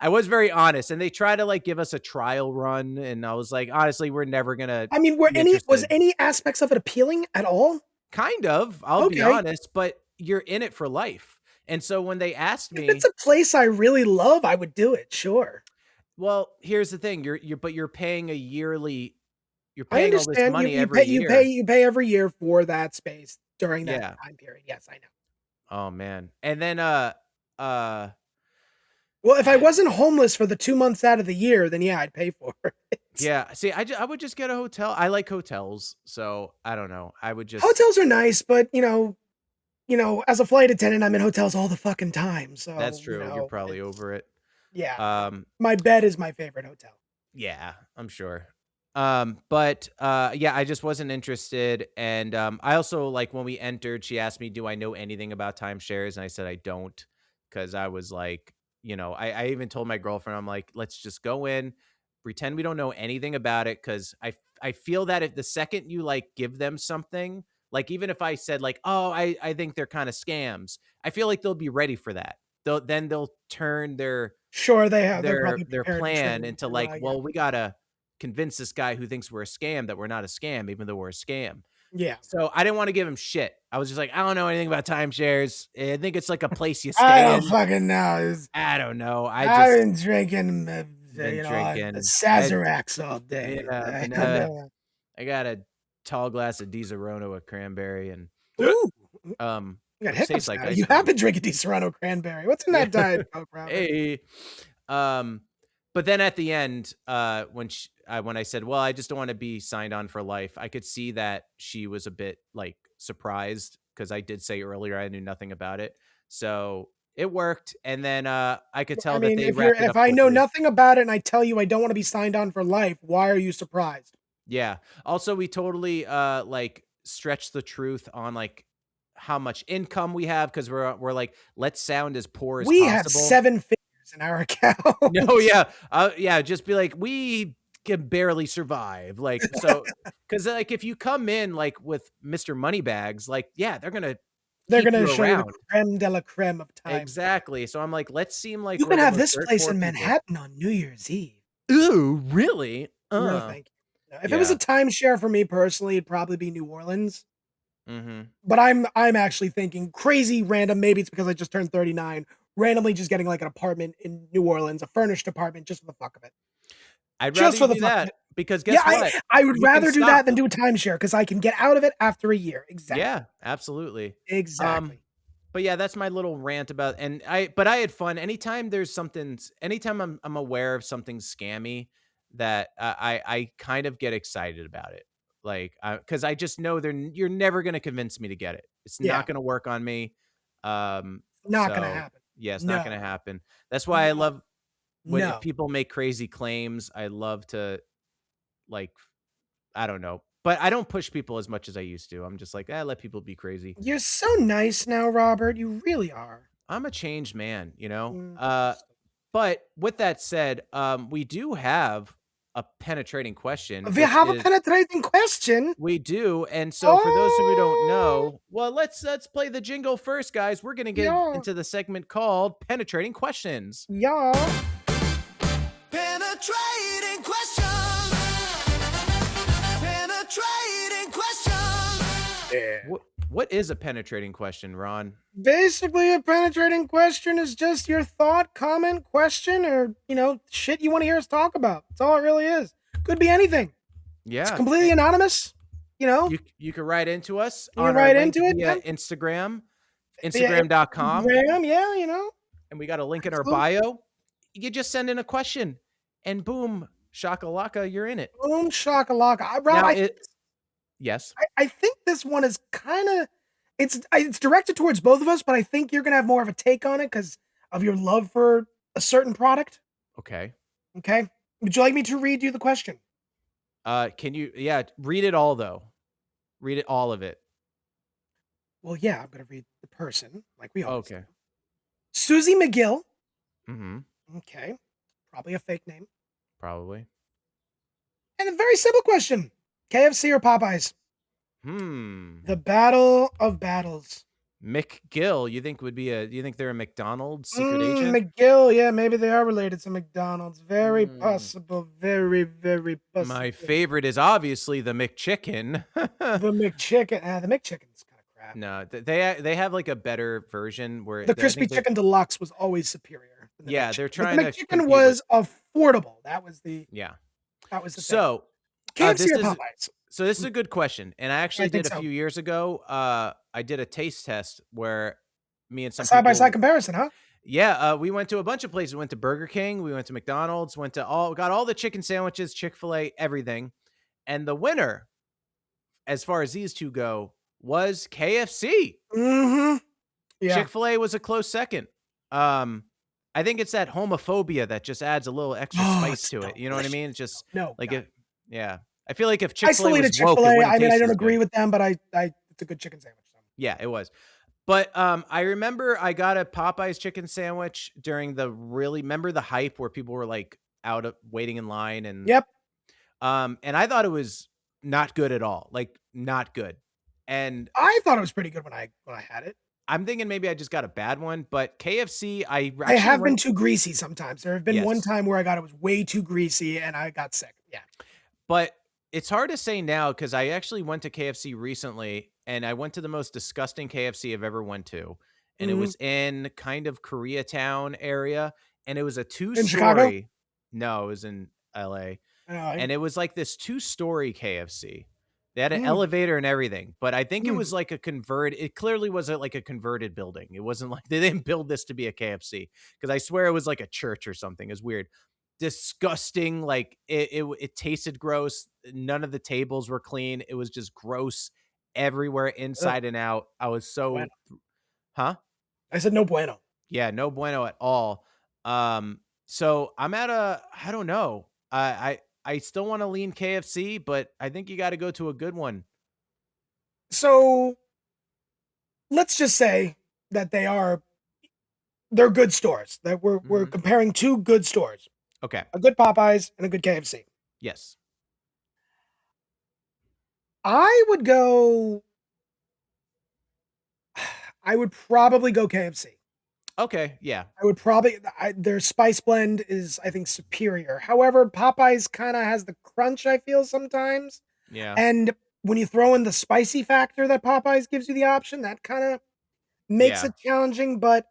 I was very honest, and they try to like give us a trial run. And I was like, honestly, we're never going to, I mean, was any aspects of it appealing at all? Kind of, I'll be honest, but you're in it for life. And so when they asked me, if it's a place I really love, I would do it. Sure. Well, here's the thing. You're paying a yearly, you're paying all this money every year. You pay every year for that space during that time period. Yes, I know. Oh man. And then, well, if I wasn't homeless for the 2 months out of the year, then yeah, I'd pay for it. Yeah. See, I would just get a hotel. I like hotels. So I don't know. I would just, hotels are nice, but as a flight attendant, I'm in hotels all the fucking time. So that's true. You're probably over it. Yeah. My bed is my favorite hotel. Yeah, I'm sure. But I just wasn't interested. And I also, like, when we entered, she asked me, do I know anything about timeshares? And I said I don't, because I was like, I even told my girlfriend, I'm like, let's just go in, pretend we don't know anything about it, because I feel that if the second you like give them something, like even if I said like, oh, I think they're kind of scams, I feel like they'll be ready for that. They'll turn their their plan into like, well, we gotta convince this guy who thinks we're a scam that we're not a scam, even though we're a scam. Yeah. So I didn't want to give him shit. I was just like, I don't know anything about timeshares. I think it's like a place you stay I don't fucking know. I don't know. I've been drinking, Sazeracs all day. Yeah, I got a tall glass of Di Serono with cranberry and tastes like you have been drinking Di Serono cranberry. What's in that diet Coke, Robert? Hey, but then at the end, when I said, well, I just don't want to be signed on for life, I could see that she was a bit like surprised, because I did say earlier I knew nothing about it. So it worked. And then I could tell that they wrapped it up. If I know nothing about it and I tell you I don't want to be signed on for life, why are you surprised? Yeah. Also, we totally like stretched the truth on like how much income we have, because we're like, let's sound as poor as possible. We have 7 figures in our account. No, yeah. Just be like, we can barely survive. Like, so, because like if you come in like with Mr. Moneybags, like, yeah, they're gonna show you the creme de la creme of time. Exactly. So I'm like, let's seem like you can have this place in Manhattan on New Year's Eve. Ooh, really? No, thank you. No, if it was a timeshare for me personally, it'd probably be New Orleans. Mm-hmm. But I'm actually thinking crazy random. Maybe it's because I just turned 39. Randomly, just getting like an apartment in New Orleans, a furnished apartment, just for the fuck of it. I'd rather do that, because guess what? I would rather do that than do a timeshare, because I can get out of it after a year. Exactly. Yeah, absolutely. Exactly. But yeah, that's my little rant about. And I had fun. Anytime I'm aware of something scammy, that I kind of get excited about it. Like, because I just know you're never going to convince me to get it. It's not going to work on me. Not going to happen. Yeah, it's not going to happen. That's why I love when people make crazy claims. I love to, like, I don't know, but I don't push people as much as I used to. I'm just like, let people be crazy. You're so nice now, Robert. You really are. I'm a changed man, But with that said, we do have a penetrating question. We have a penetrating question. We do. And so for those who don't know, well, let's play the jingle first, guys. We're going to get into the segment called Penetrating Questions. Yeah. Penetrating questions. Penetrating questions. Yeah. What is a penetrating question, Ron? Basically, a penetrating question is just your thought, comment, question, or, shit you want to hear us talk about. That's all it really is. Could be anything. Yeah. It's completely anonymous. You can write into us on our link via Instagram, Instagram.com. Yeah, And we got a link in our bio. You just send in a question, and boom, shakalaka, you're in it. Boom shakalaka. Rob, yes. I think this one is kind of it's directed towards both of us, but I think you're gonna have more of a take on it because of your love for a certain product. Okay. Okay. Would you like me to read you the question? Can you? Yeah, read it all though. Read it all of it. Well, yeah, I'm gonna read the person like we always do. Okay. Susie McGill. Mm-hmm. Okay. Probably a fake name. Probably. And a very simple question: KFC or Popeyes? The battle of battles. McGill, you think they're a McDonald's secret agent? McGill, yeah, maybe they are related to McDonald's. Very possible. Very, very possible. My favorite is obviously the McChicken. The McChicken. The McChicken's kind of crap. No, they have like a better version where the Crispy Chicken Deluxe was always superior. Yeah, they're trying the McChicken was affordable. That was the so KFC or Popeyes. So this is a good question, and I actually did a few years ago. I did a taste test where me and some side by side comparison, huh? Yeah, we went to a bunch of places. We went to Burger King, we went to McDonald's, got all the chicken sandwiches, Chick-fil-A, everything, and the winner, as far as these two go, was KFC. Mm-hmm. Yeah. Chick-fil-A was a close second. I think it's that homophobia that just adds a little extra spice to it. You know what I mean? It's just yeah. I feel like if Chick-fil-A was woke, I mean, I don't agree with them, but it's a good chicken sandwich. Yeah, it was. But I remember I got a Popeyes chicken sandwich during remember the hype where people were like waiting in line and and I thought it was not good at all. Like not good. And I thought it was pretty good when I had it. I'm thinking maybe I just got a bad one, but KFC, I have been too greasy sometimes. There have been one time where I got it was way too greasy and I got sick. Yeah. But it's hard to say now because I actually went to KFC recently and I went to the most disgusting KFC I've ever went to. And it was in kind of Koreatown area. And it was a 2-story. In Chicago? No, it was in LA. And it was like this 2-story KFC. They had an elevator and everything, but I think it was like it clearly wasn't like a converted building. It wasn't like they didn't build this to be a KFC because I swear it was like a church or something. It was weird. Disgusting. Like it tasted gross. None of the tables were clean. It was just gross everywhere, inside and out. I was so, I said no bueno. Yeah, no bueno at all. So I'm at I don't know. I still want to lean KFC, but I think you got to go to a good one. So let's just say that they're good stores. That we're comparing two good stores. Okay. A good Popeyes and a good KFC. Yes. I would probably go KFC. Okay, yeah. I would probably their spice blend is I think superior. However, Popeyes kind of has the crunch I feel sometimes. Yeah. And when you throw in the spicy factor that Popeyes gives you the option, that kind of makes it challenging, but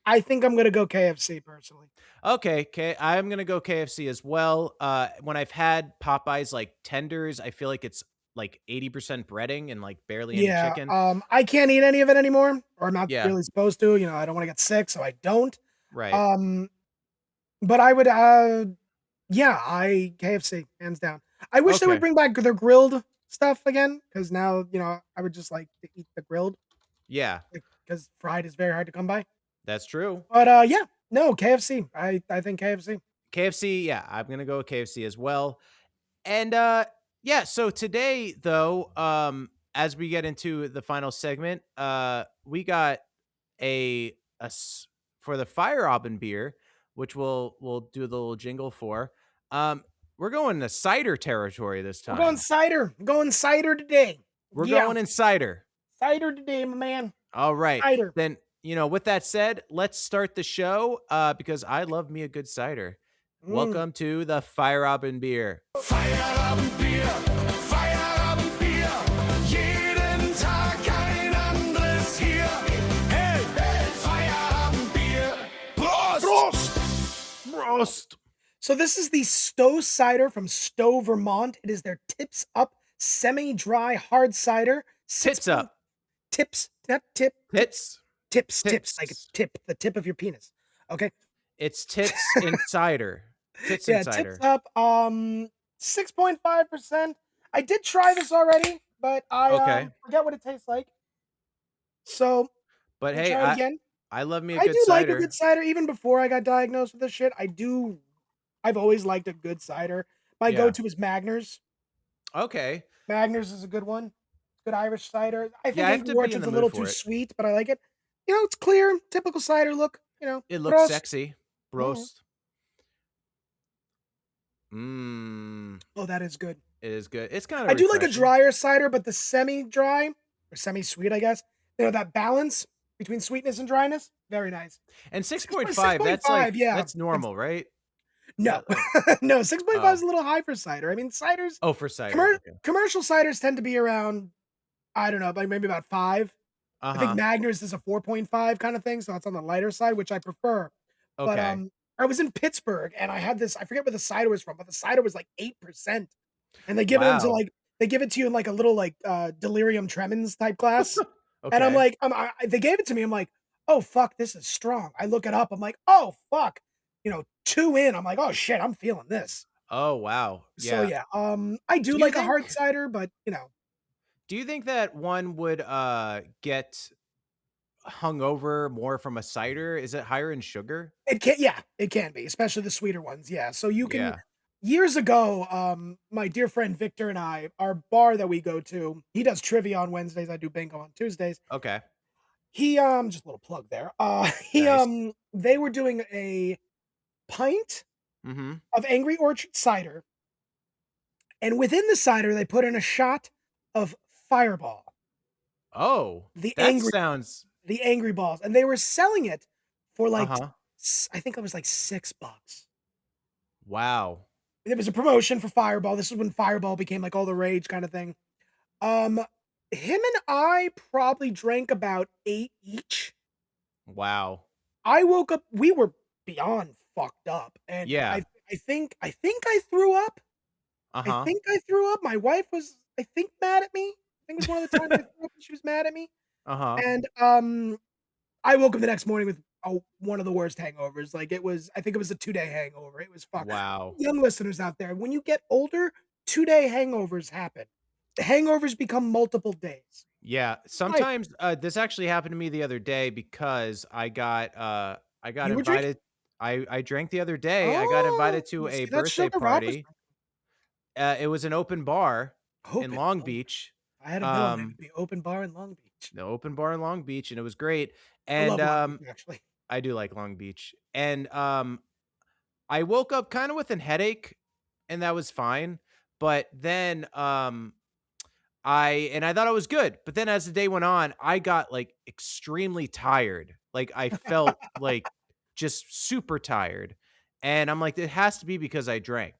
I think I'm going to go KFC personally. Okay, I'm going to go KFC as well. When I've had Popeyes like tenders, I feel like it's like 80% breading and like barely any chicken. I can't eat any of it anymore, or I'm not really supposed to. You know, I don't want to get sick, so I don't. Right. But I would, KFC hands down. I wish they would bring back their grilled stuff again, because now I would just like to eat the grilled. Yeah. Because fried is very hard to come by. That's true. But KFC. I think KFC. KFC, yeah, I'm gonna go with KFC as well. And yeah, so today though, as we get into the final segment, we got a for the Feierabend beer, which we'll do the little jingle for. We're going to cider territory this time. We're going cider. We're going cider today. We're going in cider. Cider today, my man. All right. Cider. Then, with that said, let's start the show because I love me a good cider. Welcome to the Feierabend beer. Feierabend Bier, Feierabend Bier, jeden Tag ein anderes hier. Hey, Feierabend Bier, Prost! Prost! Prost! So this is the Stowe cider from Stowe, Vermont. It is their Tips Up semi-dry hard cider. Tips up. Tips, not tip. Tips. Tips, like a tip, the tip of your penis. Okay. It's tits in cider. Tits and Yeah, tips cider. up. 6.5%. I did try this already, but I Okay. forget what it tastes like. So But let me hey, try it again. I love me a I good do like a cider. good cider, even before I got diagnosed with this shit. I've always liked a good cider. My Yeah. go-to is Magners. Okay. Magners is a good one. Good Irish cider. I think Yeah, I have Angry to be in Orchard's the a mood little too for it. sweet, but I like it. It's clear, typical cider look. It looks Prost. sexy. Mhm. Broast. Mmm. Oh, that is good. It is good. It's kind of I do like a refreshing. drier cider, but the semi-dry or semi-sweet, I guess. That balance between sweetness and dryness, very nice. And 6.5, 6.5, yeah. that's normal, right? No, Like, no, 6.5 oh. is a little high for cider. I mean, ciders, Oh, for cider. Okay. commercial ciders tend to be around, I don't know, like maybe about 5. I think Uh-huh. Magners is a 4.5 kind of thing, so it's on the lighter side, which I prefer. But Okay. I was in Pittsburgh and I had this, I forget where the cider was from, but the cider was like 8%. And Wow. they give it to you in like a little like delirium tremens type glass. And I'm Okay. like, they gave it to me. I'm like, oh fuck, this is strong. I look it up. I'm like, oh fuck, 2 in. I'm like, oh shit, I'm feeling this. Oh, wow. So Yeah. yeah, I do Do you like a hard think cider, but do you think that one would get hungover more from a cider? Is it higher in sugar? it can be, especially the sweeter ones. Yeah, so you can. Yeah. Years ago, my dear friend Victor and I, our bar that we go to, he does trivia on Wednesdays. I do bingo on Tuesdays. Okay. He just a little plug there. He Nice. they were doing a pint Mm-hmm. of Angry Orchard cider, and within the cider they put in a shot of Fireball, Oh, the that angry sounds the angry balls, and they were selling it for like uh-huh. I think it was like $6. Wow. It was a promotion for Fireball. This is when Fireball became like all the rage kind of thing. Um, him and I probably drank about 8 each. Wow. I woke up, we were beyond fucked up, and Yeah. I think I threw up. I Uh-huh. think I threw up. My wife was, I think, mad at me. I think it was one of the times I threw up and she was mad at me. Uh-huh. And I woke up the next morning with one of the worst hangovers. Like I think it was a 2-day hangover. It was fuck. Wow. Young listeners out there, when you get older, 2-day hangovers happen. The hangovers become multiple days. Yeah. Right. Sometimes this actually happened to me the other day because I got You were drinking? invited. I drank the other day. I got Oh, invited to a see that birthday sugar Rob was party. It was an open bar in open. Long Beach. If I had known it would be open bar in Long Beach. The open bar in Long Beach, and it was great. I love And Long Beach, actually. I do like Long Beach. And I woke up kind of with a headache, and that was fine. But then I thought I was good. But then as the day went on, I got like extremely tired. Like I felt like just super tired. And I'm like, it has to be because I drank.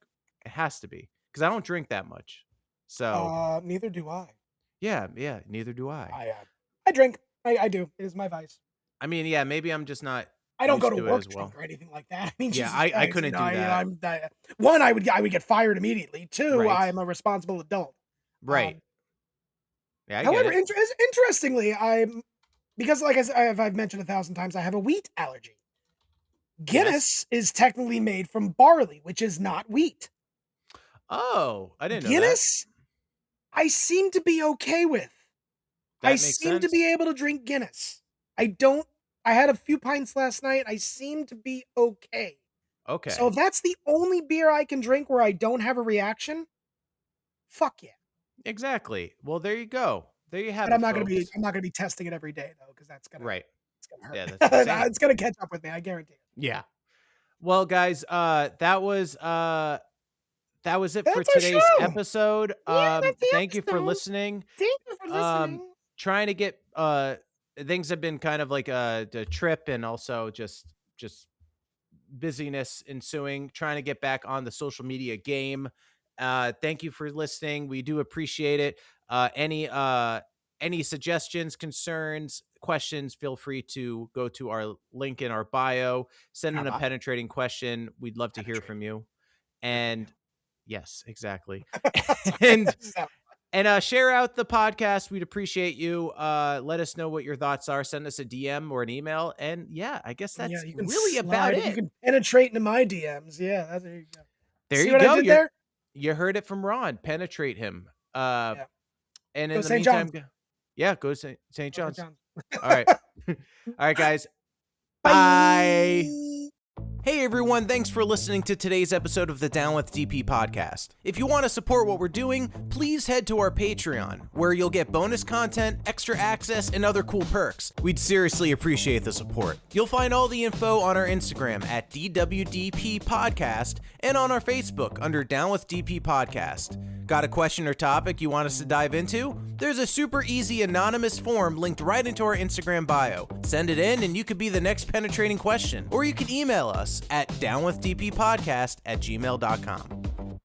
It has to be because I don't drink that much. So Neither do I. yeah, neither do I. I drink. I do. It is my vice. I mean, yeah, maybe I'm just not I don't go used to to it work as well. drunk or anything like that. I mean, Yeah, Jesus I Christ, couldn't do that. One, I would get fired immediately. Two, Right. I'm a responsible adult. Right. Yeah, I get However, it. interestingly, because like I've mentioned 1,000 times, I have a wheat allergy. Guinness is technically made from barley, which is not wheat. Oh, I didn't know that. Guinness, I seem to be okay with. That I makes seem to sense. be able to drink Guinness. I had a few pints last night. I seem to be okay. So Okay. if that's the only beer I can drink where I don't have a reaction, fuck yeah. Exactly. Well, there you go. There you have But it, folks. I'm not gonna be testing it every day though, because Right. it's gonna Yeah, hurt. that's insane. It's gonna catch up with me, I guarantee it. Yeah. Well, guys, that was it for That's our today's show. episode. Yeah, that's the Thank you for episode. listening. Thank you for listening. Trying to get things have been kind of like the trip and also just busyness ensuing, trying to get back on the social media game. Thank you for listening. We do appreciate it. Any suggestions, concerns, questions, feel free to go to our link in our bio, send in a penetrating question. We'd love to hear from you. And yes, exactly. and And share out the podcast. We'd appreciate you. Let us know what your thoughts are. Send us a DM or an email. And yeah, I guess that's really about it. You can penetrate into my DMs. Yeah, there you go. There See you what go. I did there? You heard it from Ron. Penetrate him. And in Go the St. meantime, John's. go St. John's. John. All right. All right, guys. Bye. Hey everyone, thanks for listening to today's episode of the Down with DP podcast. If you want to support what we're doing, please head to our Patreon, where you'll get bonus content, extra access, and other cool perks. We'd seriously appreciate the support. You'll find all the info on our Instagram at DWDP Podcast and on our Facebook under Down with DP Podcast. Got a question or topic you want us to dive into? There's a super easy anonymous form linked right into our Instagram bio. Send it in and you could be the next penetrating question. Or you can email us at downwithdppodcast@gmail.com.